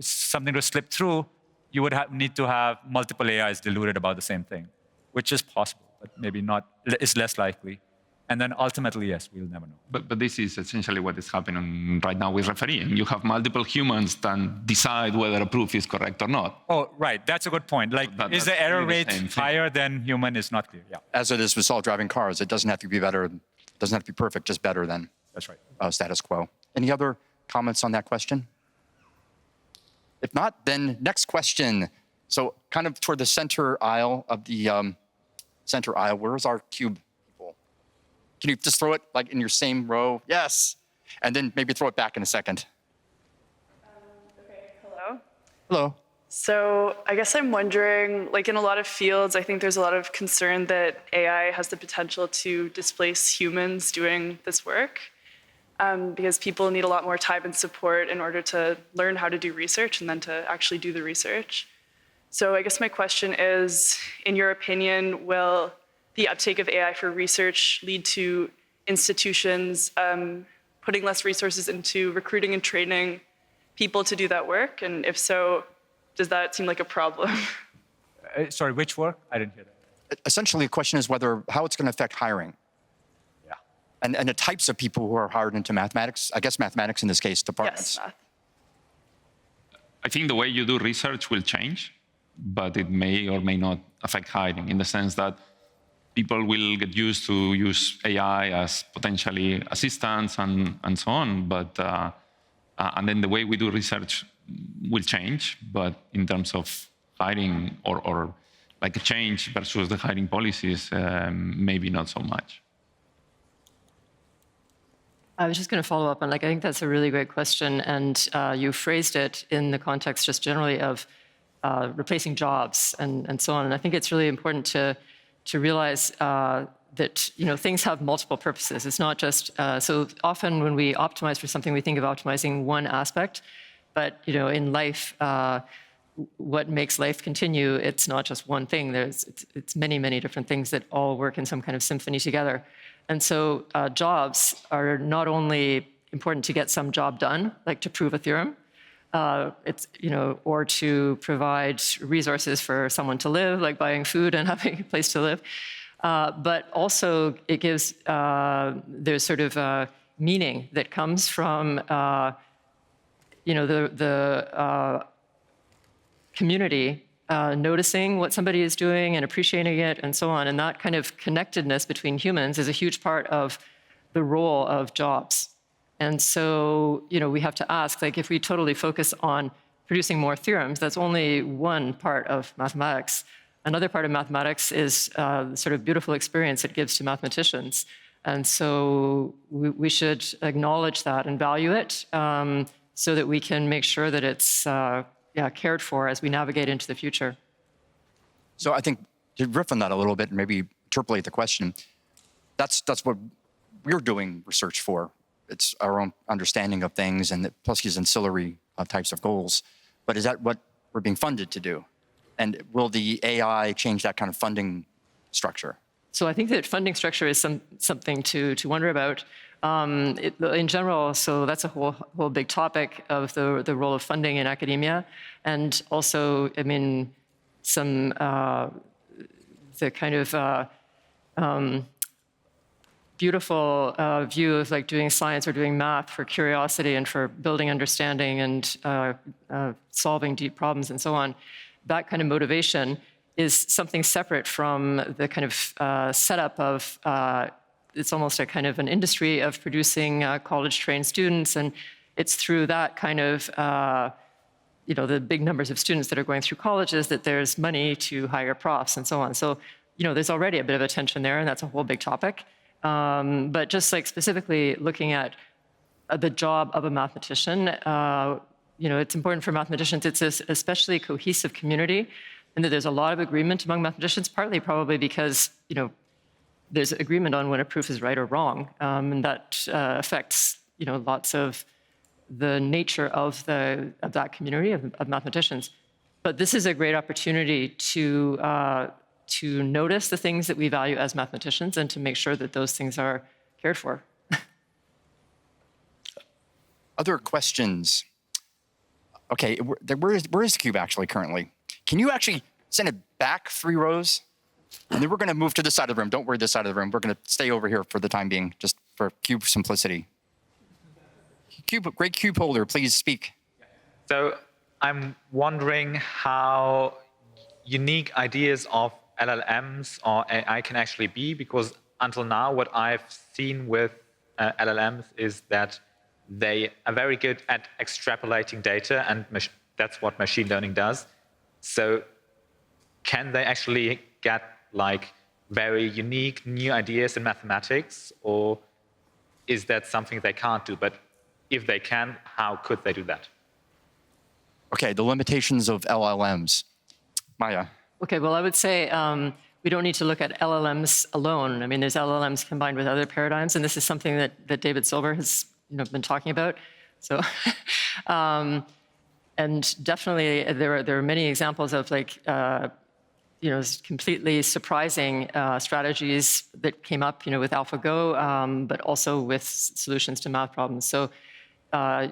something to slip through, you would need to have multiple AIs deluded about the same thing, which is possible, but maybe not, is less likely. And then ultimately, yes, we'll never know. But this is essentially what is happening right now with refereeing. You have multiple humans that decide whether a proof is correct or not. Oh, right. That's a good point. Like, is the error rate higher than human is not clear. Yeah. As it is with self-driving cars, it doesn't have to be better, doesn't have to be perfect, just better than That's right. Status quo. Any other comments on that question? If not, then next question. So kind of toward the center aisle of the center aisle, where's our cube people? Can you just throw it like in your same row? Yes. And then maybe throw it back in a second. Okay, hello. Hello. So I guess I'm wondering, like in a lot of fields, I think there's a lot of concern that AI has the potential to displace humans doing this work. Because people need a lot more time and support in order to learn how to do research and then to actually do the research. So I guess my question is, in your opinion, will the uptake of AI for research lead to institutions putting less resources into recruiting and training people to do that work? And if so, does that seem like a problem? Sorry, which work? I didn't hear that. Essentially, the question is how it's going to affect hiring. And the types of people who are hired into mathematics, I guess mathematics in this case, departments. Yes, math. I think the way you do research will change, but it may or may not affect hiring in the sense that people will get used to use AI as potentially assistants and so on. But and then the way we do research will change, but in terms of hiring or like a change versus the hiring policies, maybe not so much. I was just going to follow up on, like, I think that's a really great question, and you phrased it in the context just generally of replacing jobs and so on. And I think it's really important to realize that things have multiple purposes. It's not just so often when we optimize for something, we think of optimizing one aspect, but in life, what makes life continue? It's not just one thing. It's many different things that all work in some kind of symphony together. And so jobs are not only important to get some job done, like to prove a theorem, or to provide resources for someone to live, like buying food and having a place to live, but also it gives there's sort of meaning that comes from the community noticing what somebody is doing and appreciating it and so on. And that kind of connectedness between humans is a huge part of the role of jobs. And so, we have to ask, like, if we totally focus on producing more theorems, that's only one part of mathematics. Another part of mathematics is the sort of beautiful experience it gives to mathematicians. And so we should acknowledge that and value it so that we can make sure that it's cared for as we navigate into the future. So I think to riff on that a little bit and maybe interpolate the question, that's what we're doing research for. It's our own understanding of things and plus these ancillary types of goals. But is that what we're being funded to do? And will the AI change that kind of funding structure? So I think that funding structure is something to wonder about. In general, so that's a whole big topic of the role of funding in academia. And also, I mean, the kind of beautiful view of like doing science or doing math for curiosity and for building understanding and solving deep problems and so on. That kind of motivation is something separate from the kind of setup of it's almost a kind of an industry of producing college-trained students, and it's through that kind of the big numbers of students that are going through colleges that there's money to hire profs and so on. So there's already a bit of a tension there, and that's a whole big topic. But just like specifically looking at the job of a mathematician, it's important for mathematicians. It's an especially cohesive community, and that there's a lot of agreement among mathematicians, partly probably because there's agreement on when a proof is right or wrong, and that affects lots of the nature of that community of mathematicians. But this is a great opportunity to notice the things that we value as mathematicians and to make sure that those things are cared for. Other questions? Okay, where is the cube actually currently? Can you actually send it back 3 rows? And then we're going to move to this side of the room. Don't worry, this side of the room. We're going to stay over here for the time being, just for cube simplicity. Great cube holder, please speak. So I'm wondering how unique ideas of LLMs or AI can actually be, because until now, what I've seen with LLMs is that they are very good at extrapolating data, and that's what machine learning does. So can they actually get like very unique new ideas in mathematics, or is that something they can't do? But if they can, how could they do that? Okay, the limitations of LLMs. Maya. Okay, well, I would say we don't need to look at LLMs alone. I mean, there's LLMs combined with other paradigms, and this is something that David Silver has been talking about. So, and definitely there are many examples of like completely surprising strategies that came up with AlphaGo, but also with solutions to math problems. So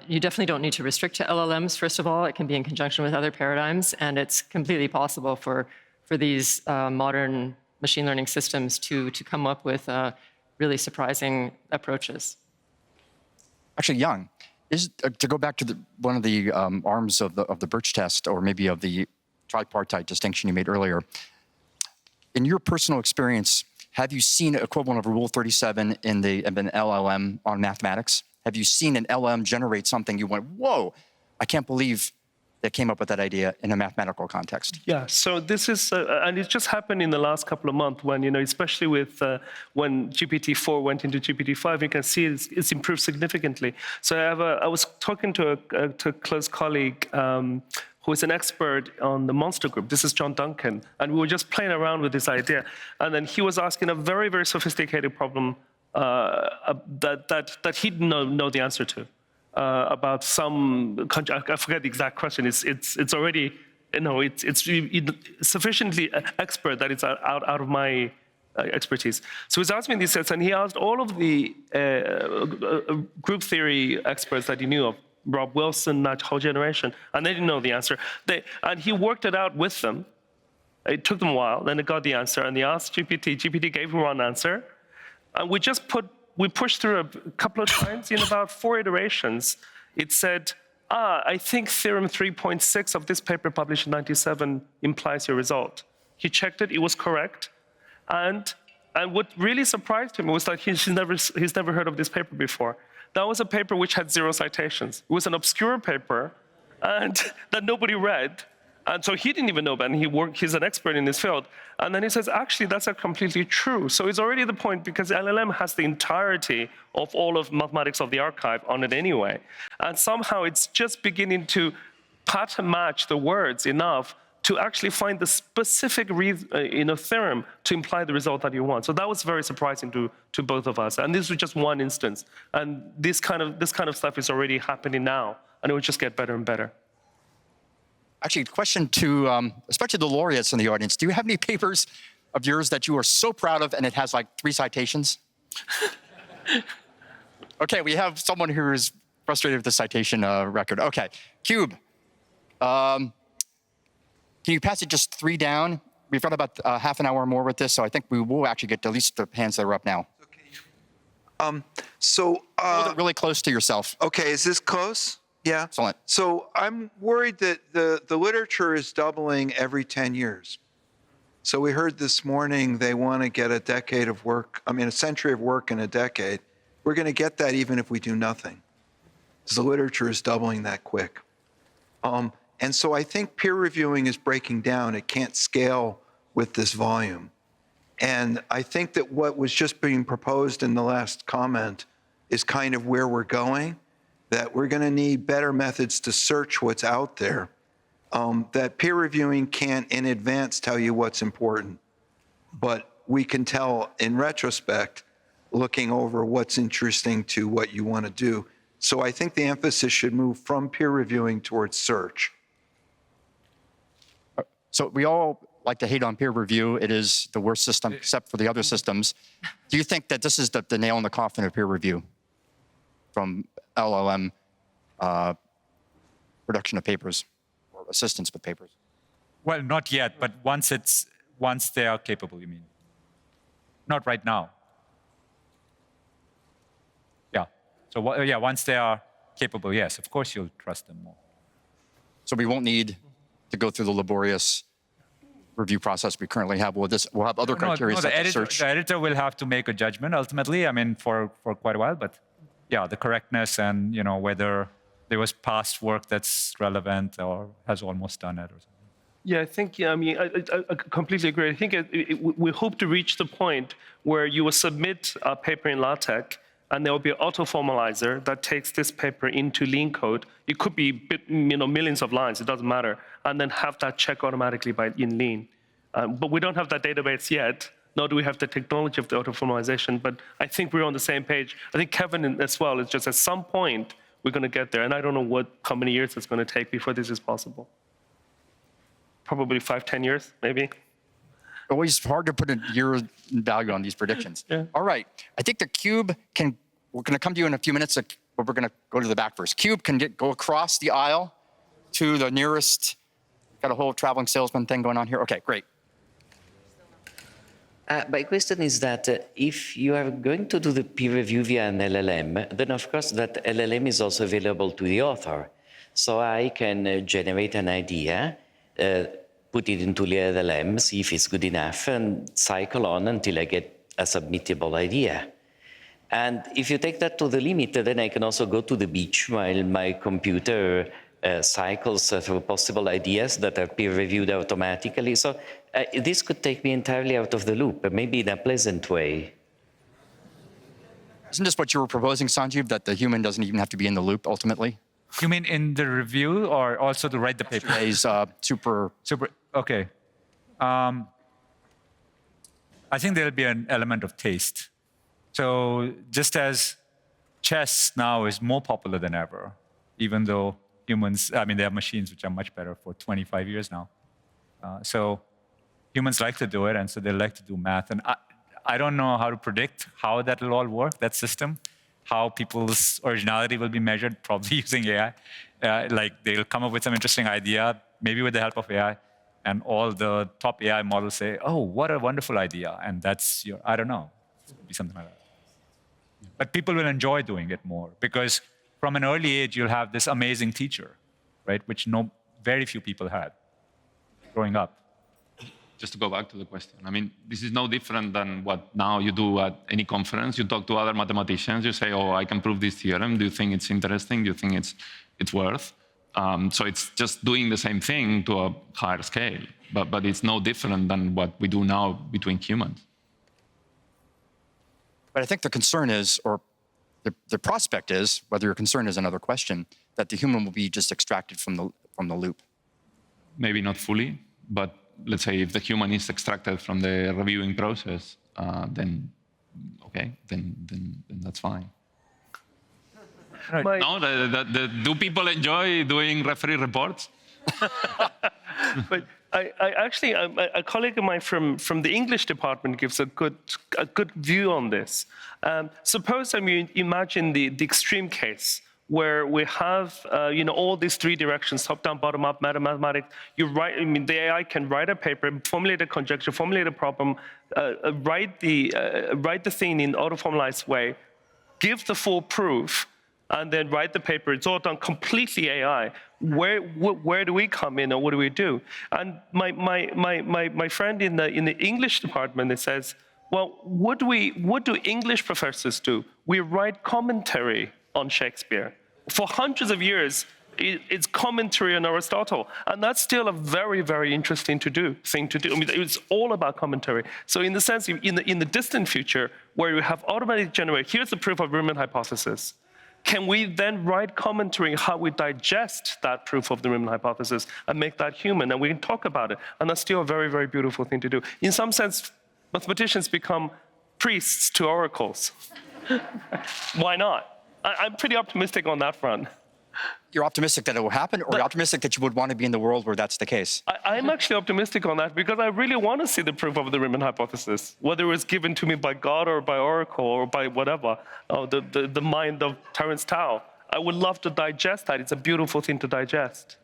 you definitely don't need to restrict to LLMs, first of all. It can be in conjunction with other paradigms, and it's completely possible for these modern machine learning systems to come up with really surprising approaches. Actually, Yang, to go back to one of the arms of the Birch test, or maybe of the tripartite distinction you made earlier, in your personal experience, have you seen an equivalent of Rule 37 in an LLM on mathematics? Have you seen an LLM generate something you went, whoa, I can't believe that came up with that idea in a mathematical context? Yeah, so this is, and it just happened in the last couple of months when, especially with when GPT-4 went into GPT-5, you can see it's improved significantly. So I was talking to a close colleague who is an expert on the monster group. This is John Duncan, and we were just playing around with this idea. And then he was asking a very, very sophisticated problem that he didn't know the answer to. About some, I forget the exact question. It's already, it's sufficiently expert that it's out of my expertise. So he's asking me these sets, and he asked all of the group theory experts that he knew of, Rob Wilson, that whole generation, and they didn't know the answer. And he worked it out with them. It took them a while, then they got the answer, and they asked GPT. GPT gave him one answer, and we pushed through a couple of times. In about 4 iterations, it said, I think theorem 3.6 of this paper published in 97 implies your result. He checked it, it was correct. And what really surprised him was that he's never heard of this paper before. That was a paper which had 0 citations. It was an obscure paper and that nobody read. And so he didn't even know that, and he's an expert in this field. And then he says, actually, that's completely true. So it's already the point, because LLM has the entirety of all of mathematics of the archive on it anyway. And somehow it's just beginning to pattern match the words enough to actually find the specific theorem to imply the result that you want. So that was very surprising to both of us. And this was just one instance. And this kind of stuff is already happening now, and it will just get better and better. Actually, question to, especially the laureates in the audience, do you have any papers of yours that you are so proud of and it has like 3 citations? Okay, we have someone who is frustrated with the citation record. Okay, Cube, can you pass it just 3 down? We've got about half an hour more with this, so I think we will actually get at least the hands that are up now. Okay. Really close to yourself. Okay, is this close? Yeah. Excellent. So I'm worried that the literature is doubling every 10 years. So we heard this morning they want to get a century of work in a decade. We're going to get that even if we do nothing, because the literature is doubling that quick. And so I think peer reviewing is breaking down. It can't scale with this volume. And I think that what was just being proposed in the last comment is kind of where we're going, that we're going to need better methods to search what's out there, that peer reviewing can't in advance tell you what's important, but we can tell in retrospect, looking over what's interesting to what you want to do. So I think the emphasis should move from peer reviewing towards search. So we all like to hate on peer review. It is the worst system except for the other systems. Do you think that this is the nail in the coffin of peer review from LLM production of papers or assistance with papers? Well, not yet, but once they are capable, you mean? Not right now. Yeah. So yeah, once they are capable, yes, of course you'll trust them more. So we won't need to go through the laborious review process we currently have. We'll have other criteria such as search. The editor will have to make a judgment ultimately. I mean, for quite a while, but yeah, the correctness and whether there was past work that's relevant or has almost done it or something. Yeah, I think, I completely agree. I think we hope to reach the point where you will submit a paper in LaTeX, and there will be an auto-formalizer that takes this paper into lean code. It could be millions of lines, it doesn't matter, and then have that check automatically in lean. But we don't have that database yet, nor do we have the technology of the auto-formalization, but I think we're on the same page. I think Kevin as well, it's just at some point we're going to get there, and I don't know how many years it's going to take before this is possible. Probably 5-10 years, maybe. Always hard to put a year value on these predictions. Yeah. All right, I think the Cube we're going to come to you in a few minutes, but we're going to go to the back first. Cube can go across the aisle to the nearest, got a whole traveling salesman thing going on here. Okay, great. My question is that if you are going to do the peer review via an LLM, then of course that LLM is also available to the author. So I can generate an idea, put it into the LLM, see if it's good enough, and cycle on until I get a submittable idea. And if you take that to the limit, then I can also go to the beach while my computer cycles through possible ideas that are peer-reviewed automatically. So this could take me entirely out of the loop, maybe in a pleasant way. Isn't this what you were proposing, Sanjeev, that the human doesn't even have to be in the loop ultimately? You mean in the review or also to write the paper? Today's super. Okay. I think there'll be an element of taste. So just as chess now is more popular than ever, even though humans, I mean, they have machines which are much better for 25 years now. So humans like to do it, and so they like to do math. And I don't know how to predict how that will all work, that system, how people's originality will be measured, probably using AI. Like they'll come up with some interesting idea, maybe with the help of AI, and all the top AI models say, oh, what a wonderful idea. And that's your, I don't know, it'll be something like that. But people will enjoy doing it more because from an early age, you'll have this amazing teacher, right? Which very few people had growing up. Just to go back to the question, I mean, this is no different than what now you do at any conference. You talk to other mathematicians, you say, oh, I can prove this theorem. Do you think it's interesting? Do you think it's worth? So it's just doing the same thing to a higher scale, but it's no different than what we do now between humans. But I think the concern is, or the prospect is, whether your concern is another question, that the human will be just extracted from the loop. Maybe not fully, but let's say if the human is extracted from the reviewing process, then okay, then that's fine. Right. No, do people enjoy doing referee reports? But I actually, a colleague of mine from the English department gives a good view on this. Suppose, I mean, imagine the extreme case where we have, all these three directions: top down, bottom up, mathematics. You write, I mean, the AI can write a paper, formulate a conjecture, formulate a problem, write the thing in auto-formalized way, give the full proof, and then write the paper. It's all done completely AI. Where do we come in, or what do we do? And my friend in the English department, it says, well, what do English professors do? We write commentary on Shakespeare. For hundreds of years, it's commentary on Aristotle, and that's still a very, very interesting thing to do. I mean, it's all about commentary. So in the sense, in the distant future, where you have automatically generated, here's the proof of Riemann hypothesis. Can we then write commentary on how we digest that proof of the Riemann hypothesis and make that human? And we can talk about it. And that's still a very, very beautiful thing to do. In some sense, mathematicians become priests to oracles. Why not? I'm pretty optimistic on that front. You're optimistic that it will happen, or you're optimistic that you would want to be in the world where that's the case? I'm actually optimistic on that because I really want to see the proof of the Riemann hypothesis, whether it was given to me by God or by oracle or by whatever, the mind of Terence Tao. I would love to digest that. It's a beautiful thing to digest.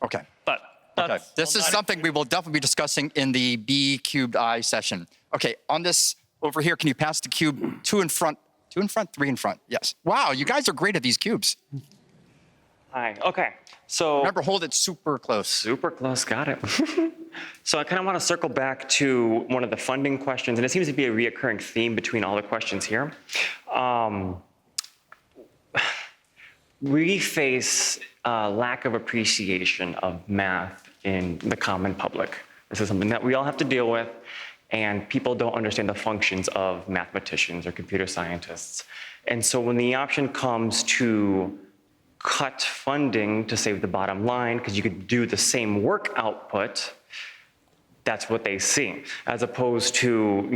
Okay. But okay. This is something we will definitely be discussing in the B cubed I session. Okay, on this over here, can you pass the cube two in front? Two in front, three in front. Yes. Wow, you guys are great at these cubes. Hi. Okay. So remember, hold it super close. Super close. Got it. So I kind of want to circle back to one of the funding questions, and it seems to be a reoccurring theme between all the questions here. We face a lack of appreciation of math in the common public. This is something that we all have to deal with. And people don't understand the functions of mathematicians or computer scientists. And so when the option comes to cut funding to save the bottom line, because you could do the same work output, that's what they see, as opposed to,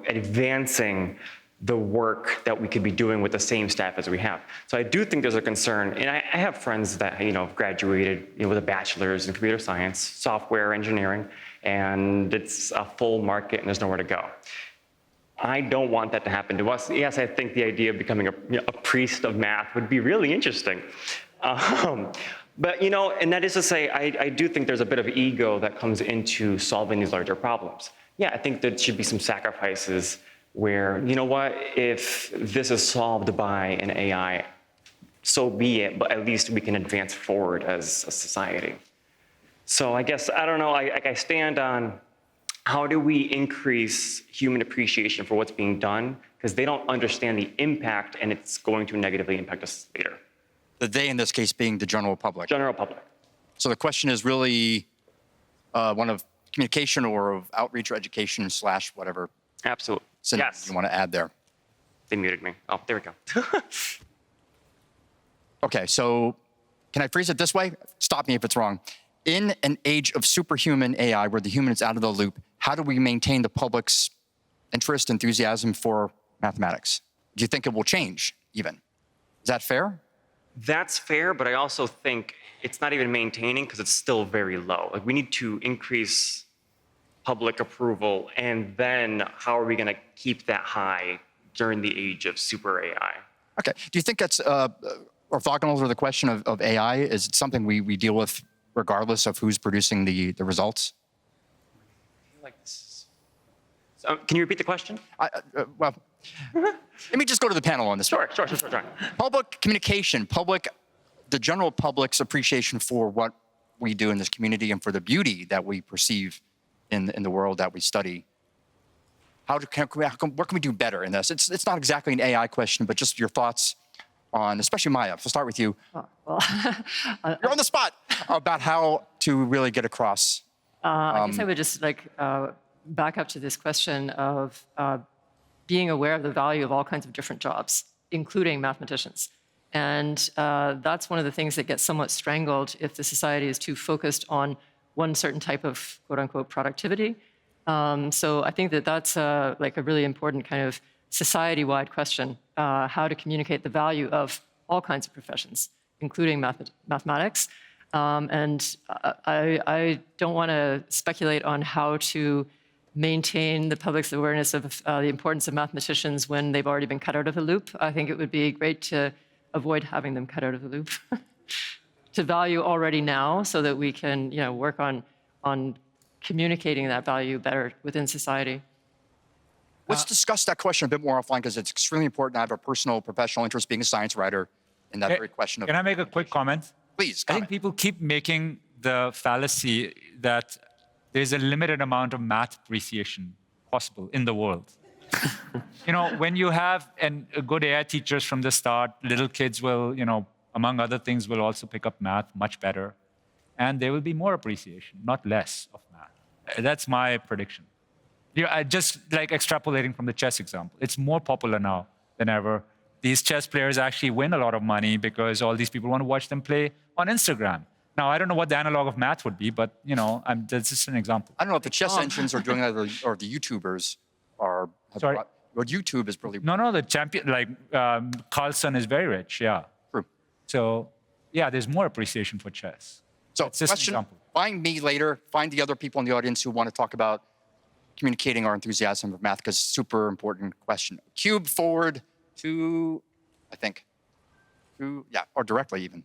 advancing the work that we could be doing with the same staff as we have. So I do think there's a concern, and I have friends that, graduated with a bachelor's in computer science, software engineering, and it's a full market and there's nowhere to go. I don't want that to happen to us. Yes, I think the idea of becoming a priest of math would be really interesting. But, and that is to say, I do think there's a bit of ego that comes into solving these larger problems. Yeah, I think there should be some sacrifices where, if this is solved by an AI, so be it, but at least we can advance forward as a society. So I guess, I don't know, I stand on how do we increase human appreciation for what's being done, because they don't understand the impact and it's going to negatively impact us later. The they in this case being the general public. General public. So the question is really one of communication or of outreach or education / whatever Absolutely. synonym Yes. you want to add there. They muted me. Oh, there we go. Okay, so can I phrase it this way? Stop me if it's wrong. In an age of superhuman AI where the human is out of the loop, how do we maintain the public's interest, enthusiasm for mathematics? Do you think it will change even? Is that fair? That's fair, but I also think it's not even maintaining because it's still very low. Like, we need to increase public approval, and then how are we going to keep that high during the age of super AI? Okay, do you think that's orthogonal to the question of AI? Is it something we deal with regardless of who's producing the results? Like this. So, can you repeat the question? Well, let me just go to the panel on this. Sure. Public communication, the general public's appreciation for what we do in this community and for the beauty that we perceive in the world that we study. What can we do better in this? It's not exactly an AI question, but just your thoughts on, especially Maya, so start with you. Well, You're on the spot about how to really get across. I guess I would just back up to this question of being aware of the value of all kinds of different jobs, including mathematicians. And that's one of the things that gets somewhat strangled if the society is too focused on one certain type of quote unquote productivity. So I think that that's a really important kind of society-wide question, how to communicate the value of all kinds of professions, including mathematics. And I don't want to speculate on how to maintain the public's awareness of the importance of mathematicians when they've already been cut out of the loop. I think it would be great to avoid having them cut out of the loop, to value already now so that we can work on communicating that value better within society. Let's discuss that question a bit more offline because it's extremely important. I have a personal professional interest being a science writer in that very question of. Can I make a quick comment? Please, I think people keep making the fallacy that there's a limited amount of math appreciation possible in the world. When you have good AI teachers from the start, little kids will, among other things, will also pick up math much better. And there will be more appreciation, not less of math. That's my prediction. Just like extrapolating from the chess example, it's more popular now than ever. These chess players actually win a lot of money because all these people want to watch them play on Instagram. Now, I don't know what the analog of math would be, but that's just an example. I don't know if the chess engines are doing that or the YouTubers are. Sorry? Well, YouTube is really. No, the champion, Carlsen is very rich, yeah. True. So, yeah, there's more appreciation for chess. So, it's just an question, example. find me later, find the other people in the audience who want to talk about communicating our enthusiasm of math, because super important question. Cube forward to, I think, or directly even.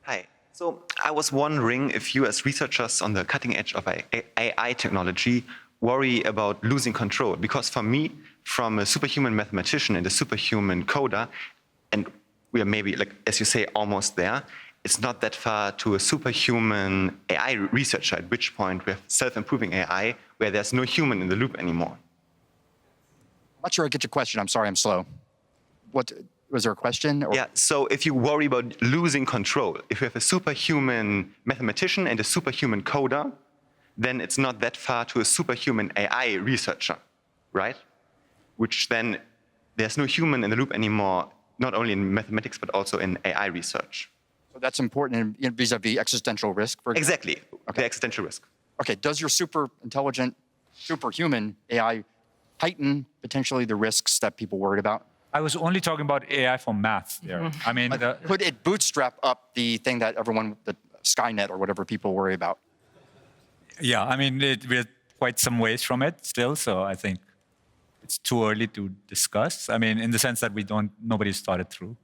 Hi. So I was wondering if you as researchers on the cutting edge of AI technology worry about losing control. Because for me, from a superhuman mathematician and a superhuman coder, and we are maybe, as you say, almost there, it's not that far to a superhuman AI researcher, at which point we have self-improving AI, where there's no human in the loop anymore. I'm not sure I get your question. I'm sorry, I'm slow. What, was there a question? Or? Yeah, so if you worry about losing control, if you have a superhuman mathematician and a superhuman coder, then it's not that far to a superhuman AI researcher, right? Which then, there's no human in the loop anymore, not only in mathematics, but also in AI research. So that's important vis-a-vis existential risk, for example? Exactly, the existential risk. Okay, does your super intelligent, superhuman AI heighten potentially the risks that people worried about? I was only talking about AI for math there. I mean, could it bootstrap up the thing that everyone, the Skynet or whatever people worry about? Yeah, I mean, we're quite some ways from it still, so I think it's too early to discuss. I mean, in the sense that nobody's thought it through.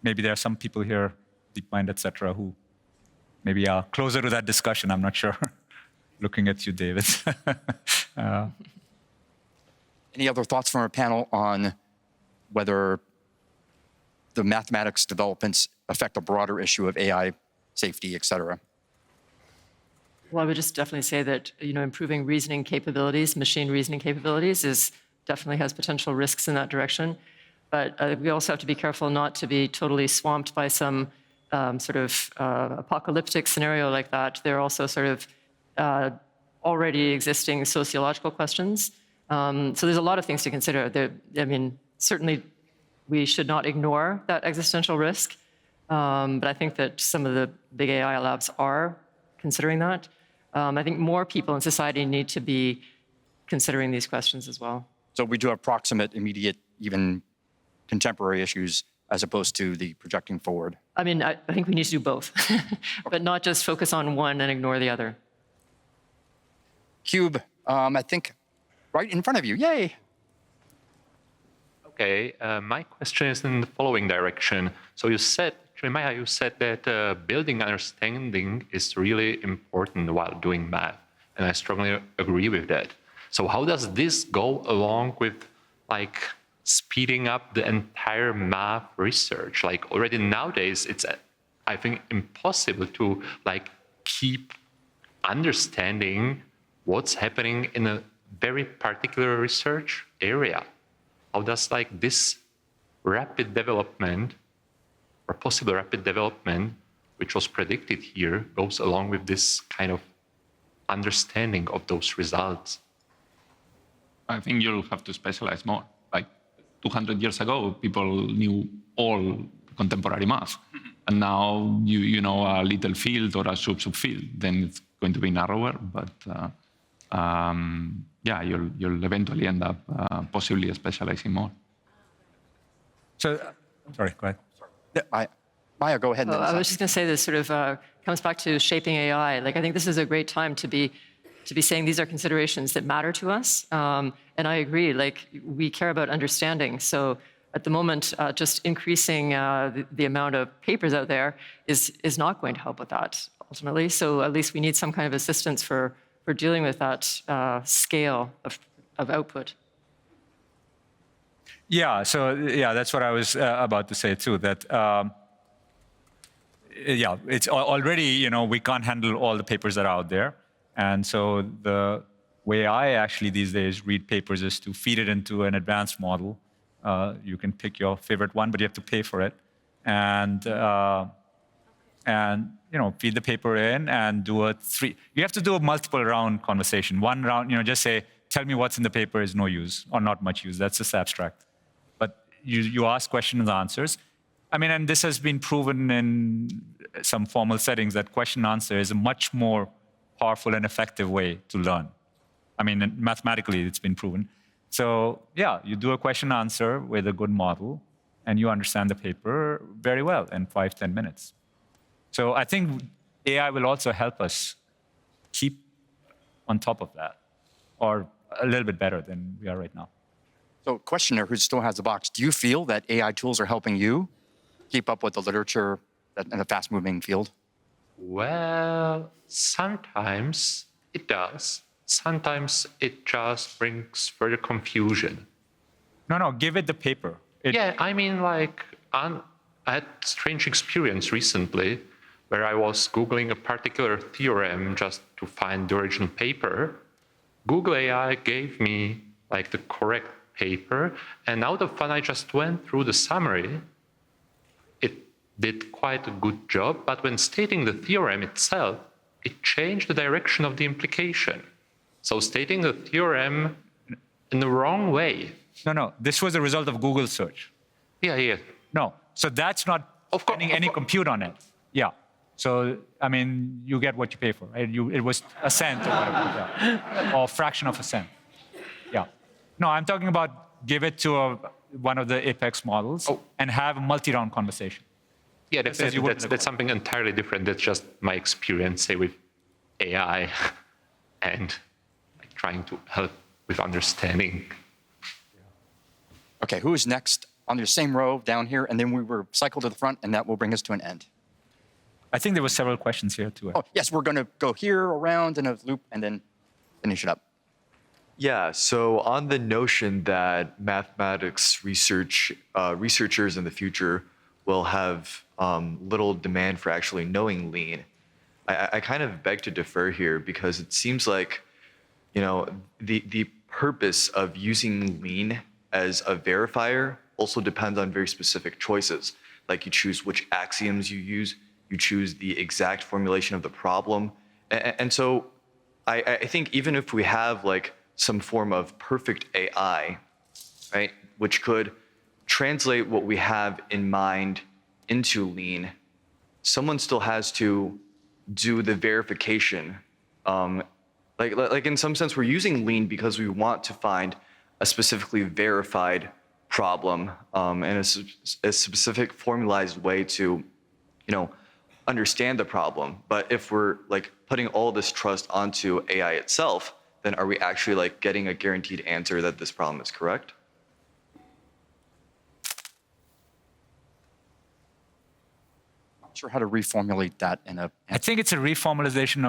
Maybe there are some people here, DeepMind, et cetera, who maybe are closer to that discussion, I'm not sure. Looking at you, David. Any other thoughts from our panel on whether the mathematics developments affect a broader issue of AI safety, et cetera? Well, I would just definitely say that improving reasoning capabilities, machine reasoning capabilities, definitely has potential risks in that direction. But we also have to be careful not to be totally swamped by some apocalyptic scenario like that. There are also sort of already existing sociological questions. So there's a lot of things to consider. Certainly we should not ignore that existential risk. But I think that some of the big AI labs are considering that. I think more people in society need to be considering these questions as well. So we do have proximate, immediate, even contemporary issues as opposed to the projecting forward. I think we need to do both, but not just focus on one and ignore the other. Cube, I think right in front of you. Yay. Okay, my question is in the following direction. So you said, Maya, you said that building understanding is really important while doing math, and I strongly agree with that. So how does this go along with speeding up the entire math research? Already nowadays, it's, I think, impossible to keep understanding what's happening in a very particular research area. How does this rapid development or possible rapid development, which was predicted here, goes along with this kind of understanding of those results? I think you'll have to specialize more. 200 years ago, people knew all contemporary math. And now you know a little field or a subfield. Then it's going to be narrower, but yeah, you'll eventually end up possibly specializing more. So, sorry, go ahead. Maya, go ahead. I was just going to say this sort of comes back to shaping AI. I think this is a great time to be saying these are considerations that matter to us. And I agree, we care about understanding. So at the moment, just increasing the amount of papers out there is not going to help with that, ultimately. So at least we need some kind of assistance for dealing with that scale of output. Yeah, so that's what I was about to say too, that it's already, we can't handle all the papers that are out there. And so the way I actually these days read papers is to feed it into an advanced model. You can pick your favorite one, but you have to pay for it. And feed the paper in and do you have to do a multiple round conversation. One round, just say, tell me what's in the paper is no use or not much use. That's just abstract. But you ask questions and answers. And this has been proven in some formal settings that question and answer is a much more powerful and effective way to learn. Mathematically, it's been proven. So yeah, you do a question and answer with a good model and you understand the paper very well in 5-10 minutes. So I think AI will also help us keep on top of that, or a little bit better than we are right now. So questioner who still has the box, do you feel that AI tools are helping you keep up with the literature in a fast-moving field? Well, sometimes it does. Sometimes it just brings further confusion. No, give it the paper. I had strange experience recently where I was Googling a particular theorem just to find the original paper. Google AI gave me the correct paper, and out of fun, I just went through the summary. It did quite a good job, but when stating the theorem itself, it changed the direction of the implication. So stating the theorem in the wrong way. No, this was a result of Google search. Yeah. No, so that's not spending any compute on it. Yeah. So, you get what you pay for, right? It was a cent or whatever, or a fraction of a cent. Yeah. No, I'm talking about give it to one of the Apex models and have a multi-round conversation. Yeah, that's something entirely different. That's just my experience, say, with AI and trying to help with understanding. Okay, who is next on the same row down here? And then we will cycle to the front, and that will bring us to an end. I think there were several questions here, too. Oh, yes, we're going to go here, around, in a loop, and then finish it up. Yeah, so on the notion that mathematics researchers in the future will have little demand for actually knowing lean, I kind of beg to differ here, because it seems like, the purpose of using lean as a verifier also depends on very specific choices. Like you choose which axioms you use, you choose the exact formulation of the problem. And so I think even if we have like some form of perfect AI, right, which could translate what we have in mind into lean, someone still has to do the verification. Like in some sense, we're using lean because we want to find a specifically verified problem and a specific formalized way to, understand the problem. But if we're like putting all this trust onto AI itself, then are we actually like getting a guaranteed answer that this problem is correct? Not sure how to reformulate that in a. I think it's a reformulation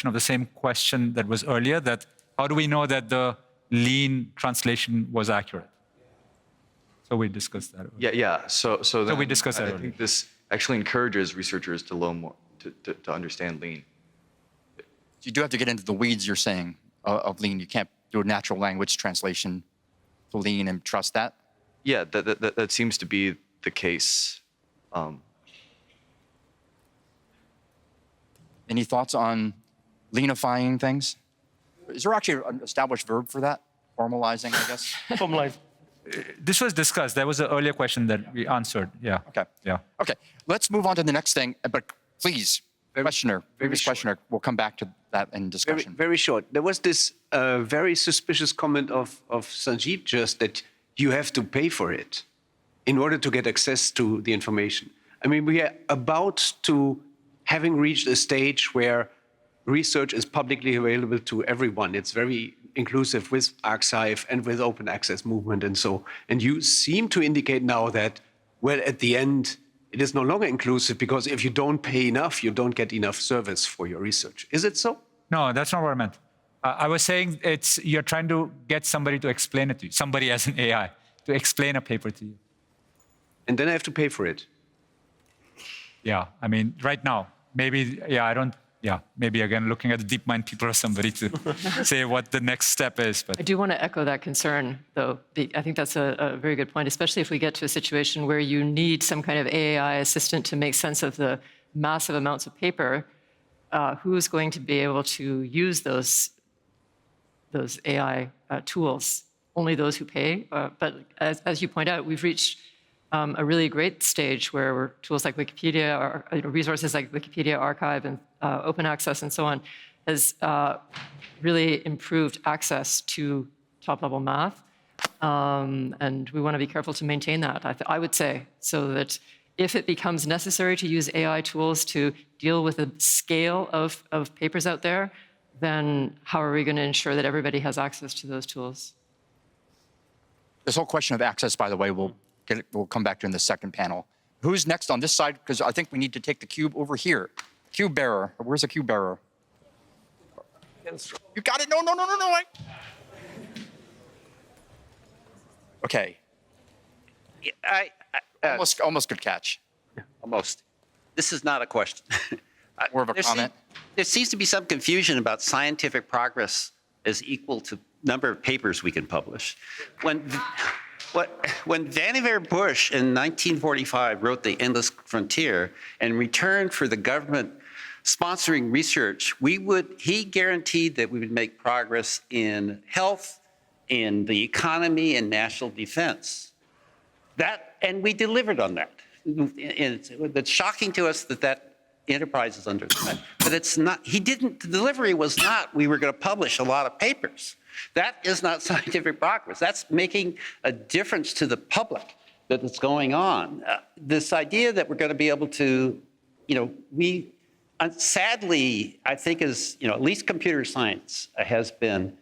of the same question that was earlier. That how do we know that the lean translation was accurate? So we discussed that. Yeah, yeah. So then we discussed that I earlier. think this actually encourages researchers to learn more, to understand lean. You do have to get into the weeds, you're saying, of lean. You can't do a natural language translation to lean and trust that? Yeah, that seems to be the case. Any thoughts on leanifying things? Is there actually an established verb for that? Formalizing, I guess? Formalize. This was discussed. There was an earlier question that we answered. Yeah. Okay. Yeah. Okay. Let's move on to the next thing. But please, previous questioner, we'll come back to that in discussion. Very short. There was this very suspicious comment of Sanjeev just that you have to pay for it in order to get access to the information. I mean, we are about to having reached a stage where research is publicly available to everyone. It's very inclusive with Archive and with open access movement and so. And you seem to indicate now that, well, at the end, it is no longer inclusive because if you don't pay enough, you don't get enough service for your research. Is it so? No, that's not what I meant. I was saying you're trying to get somebody to explain it to you, somebody as an AI, to explain a paper to you. And then I have to pay for it. Yeah, I mean, right now, maybe, maybe again, looking at the DeepMind people or somebody to say what the next step is. But I do want to echo that concern, though. I think that's a very good point, especially if we get to a situation where you need some kind of AI assistant to make sense of the massive amounts of paper. Who's going to be able to use those AI tools? Only those who pay. But as you point out, we've reached a really great stage where tools like Wikipedia, or resources like Wikipedia Archive and open access and so on, has really improved access to top-level math. And we want to be careful to maintain that, I would say, so that if it becomes necessary to use AI tools to deal with the scale of papers out there, then how are we going to ensure that everybody has access to those tools? This whole question of access, by the way, we'll come back to in the second panel. Who's next on this side? Because I think we need to take the cube over here. Cube bearer. Where's the cube bearer? You got it? No. Okay. Almost good catch. Almost. This is not a question. More of a comment. There seems to be some confusion about scientific progress as equal to number of papers we can publish. When Vannevar Bush in 1945 wrote The Endless Frontier, in return for the government sponsoring research, he guaranteed that we would make progress in health, in the economy, and national defense. And we delivered on that. It's shocking to us that enterprise is under threat, but it's not. The delivery was not, we were going to publish a lot of papers. That is not scientific progress. That's making a difference to the public that it's going on. This idea that we're going to be able to, sadly, I think at least computer science has been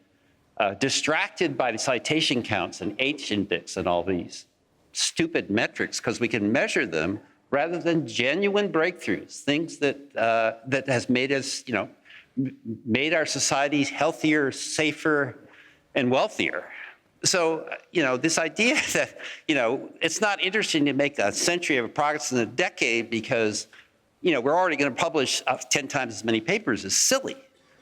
distracted by the citation counts and H-index and all these stupid metrics because we can measure them rather than genuine breakthroughs, things that has made us, made our societies healthier, safer, and wealthier. So, this idea that, it's not interesting to make a century of progress in a decade because, we're already going to publish 10 times as many papers is silly.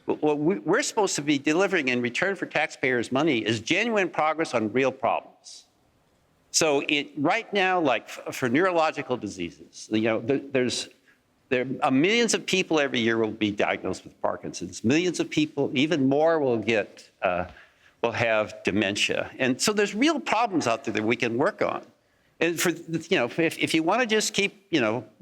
What we're supposed to be delivering in return for taxpayers' money is genuine progress on real problems. So right now, like for neurological diseases, there are millions of people every year will be diagnosed with Parkinson's. Millions of people, even more, will have dementia. And so there's real problems out there that we can work on. And if you want to just keep,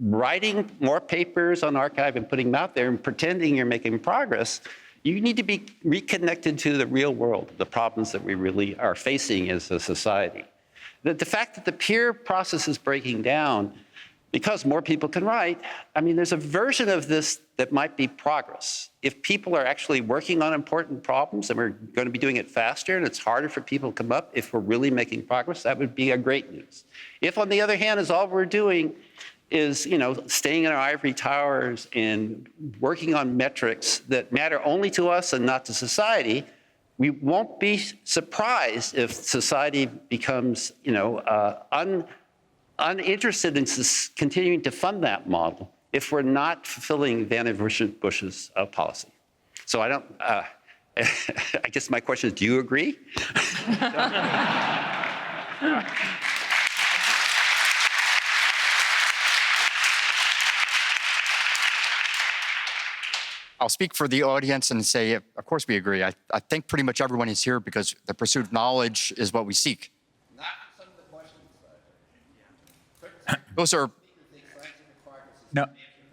writing more papers on arXiv and putting them out there and pretending you're making progress, you need to be reconnected to the real world, the problems that we really are facing as a society. The fact that the peer process is breaking down because more people can write, I mean, there's a version of this that might be progress. If people are actually working on important problems and we're going to be doing it faster and it's harder for people to come up, if we're really making progress, that would be a great news. If, on the other hand, is all we're doing is, staying in our ivory towers and working on metrics that matter only to us and not to society, we won't be surprised if society becomes, uninterested in continuing to fund that model if we're not fulfilling Vannevar Bush's policy. So I don't, I guess my question is, do you agree? I'll speak for the audience and say, of course we agree. I think pretty much everyone is here because the pursuit of knowledge is what we seek. Those are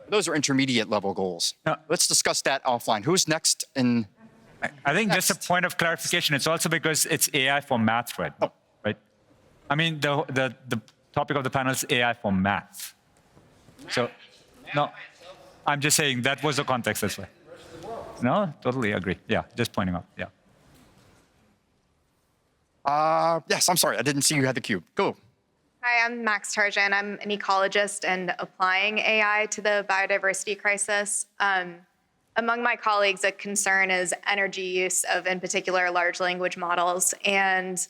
those are intermediate level goals. Let's discuss that offline. Who's next? I think just a point of clarification. It's also because it's AI for math, right? Oh. Right. I mean, the topic of the panel is AI for math. So, no, I'm just saying that was the context. That's why. No, totally agree. Yeah, just pointing out. Yeah. Yes, I'm sorry. I didn't see you had the cube. Go. Hi, I'm Max Tarjan. I'm an ecologist and applying AI to the biodiversity crisis. Among my colleagues, a concern is energy use of, in particular, large language models. And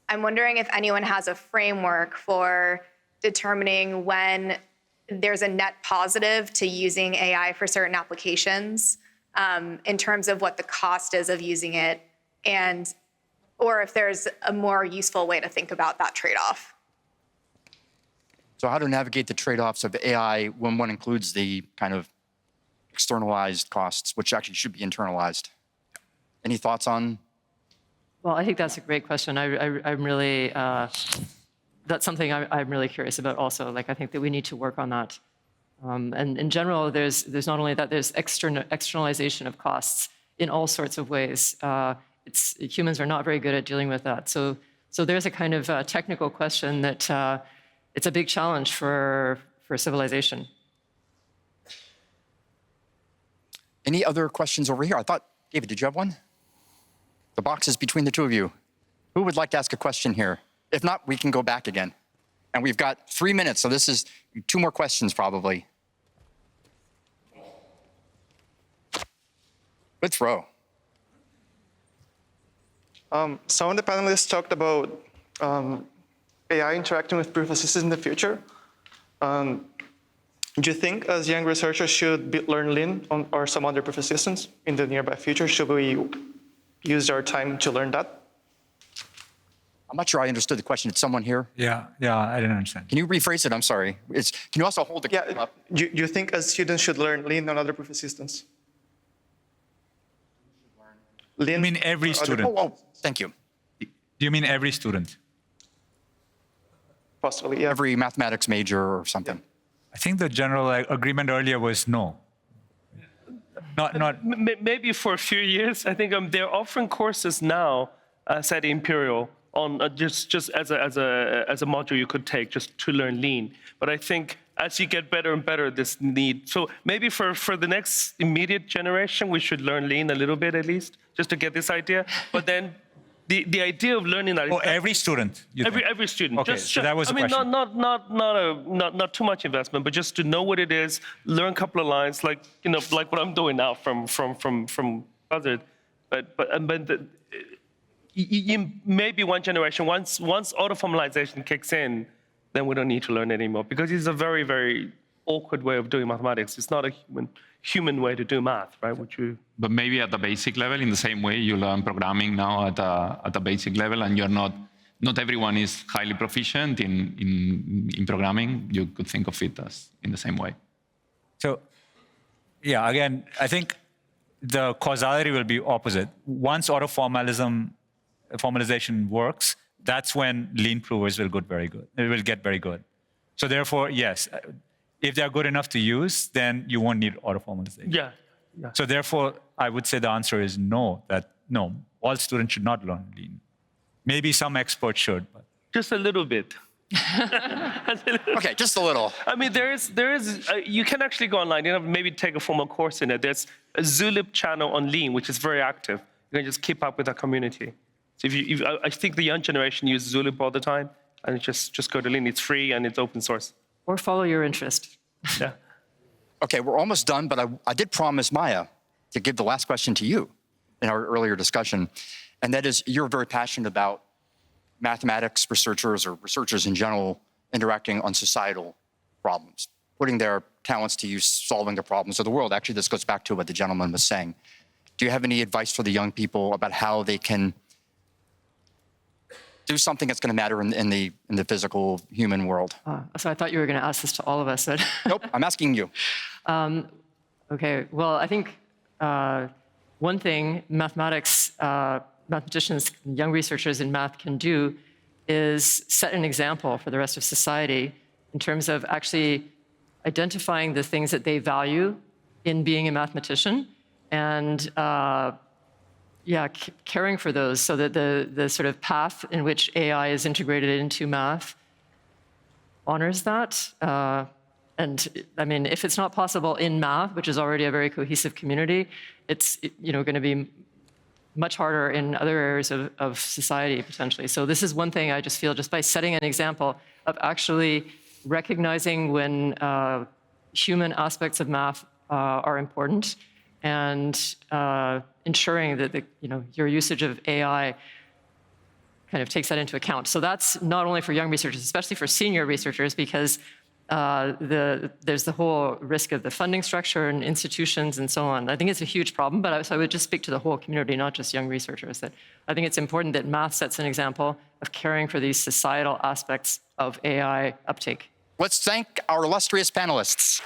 I'm wondering if anyone has a framework for determining when there's a net positive to using AI for certain applications in terms of what the cost is of using it, or if there's a more useful way to think about that trade-off. So how to navigate the trade-offs of AI when one includes the kind of externalized costs, which actually should be internalized. Any thoughts on? Well, I think that's a great question. I'm really, that's something I'm really curious about also. Like, I think that we need to work on that. And in general, there's not only that, there's externalization of costs in all sorts of ways. Humans are not very good at dealing with that. So there's a kind of technical question that it's a big challenge for civilization. Any other questions over here? I thought, David, did you have one? The box is between the two of you. Who would like to ask a question here? If not, we can go back again. And we've got 3 minutes, so this is 2 more questions probably. Good throw. Some of the panelists talked about AI interacting with proof of systems in the future. Do you think, as young researchers, should learn Lean or some other proof of systems in the nearby future? Should we use our time to learn that? I'm not sure I understood the question. Did someone here? Yeah, I didn't understand. Can you rephrase it? I'm sorry. Can you also hold the up? Do you think as students should learn Lean and other proof of systems? Lean, I mean every student. Oh, thank you. Do you mean every student? Possibly, yeah. Every mathematics major or something. Yeah. I think the general agreement earlier was no. Not. Maybe for a few years. I think they're offering courses now at Imperial on just as a module you could take just to learn Lean. But I think as you get better and better, this need. So maybe for the next immediate generation, we should learn Lean a little bit at least, just to get this idea. But then the idea of learning that. Oh, every student. Every student. Okay, so that was the question. I mean, not too much investment, but just to know what it is, learn a couple of lines, like what I'm doing now from Buzzard. But maybe one generation, once auto-formalization kicks in, then we don't need to learn anymore, because it's a very, very awkward way of doing mathematics. It's not a human way to do math, right? But maybe at the basic level, in the same way you learn programming now at a basic level, and you're not not everyone is highly proficient in programming. You could think of it as in the same way. So, yeah, again, I think the causality will be opposite. Once formalization works, that's when lean provers will get very good. It will get very good. So therefore, yes, if they're good enough to use, then you won't need auto-formalization. Yeah. So therefore, I would say the answer is no, that no, all students should not learn lean. Maybe some experts should. But. Just a little bit. Okay, just a little. I mean, you can actually go online, maybe take a formal course in it. There's a Zulip channel on Lean, which is very active. You can just keep up with that community. So I think the young generation use Zulip all the time, and just go to Lean. It's free and it's open source. Or follow your interest. Yeah. Okay, we're almost done, but I did promise Maya to give the last question to you in our earlier discussion, and that is, you're very passionate about mathematics researchers or researchers in general interacting on societal problems, putting their talents to use, solving the problems of the world. Actually, this goes back to what the gentleman was saying. Do you have any advice for the young people about how they can do something that's going to matter in the physical human world? So I thought you were going to ask this to all of us. But nope, I'm asking you. Okay, well, I think one thing mathematicians, young researchers in math can do is set an example for the rest of society in terms of actually identifying the things that they value in being a mathematician and caring for those so that the sort of path in which AI is integrated into math honors that. And I mean, if it's not possible in math, which is already a very cohesive community, it's going to be much harder in other areas of society, potentially. So this is one thing I just feel, just by setting an example of actually recognizing when human aspects of math are important and ensuring that your usage of AI kind of takes that into account. So that's not only for young researchers, especially for senior researchers, because there's the whole risk of the funding structure and institutions and so on. I think it's a huge problem, but I would just speak to the whole community, not just young researchers, that I think it's important that math sets an example of caring for these societal aspects of AI uptake. Let's thank our illustrious panelists.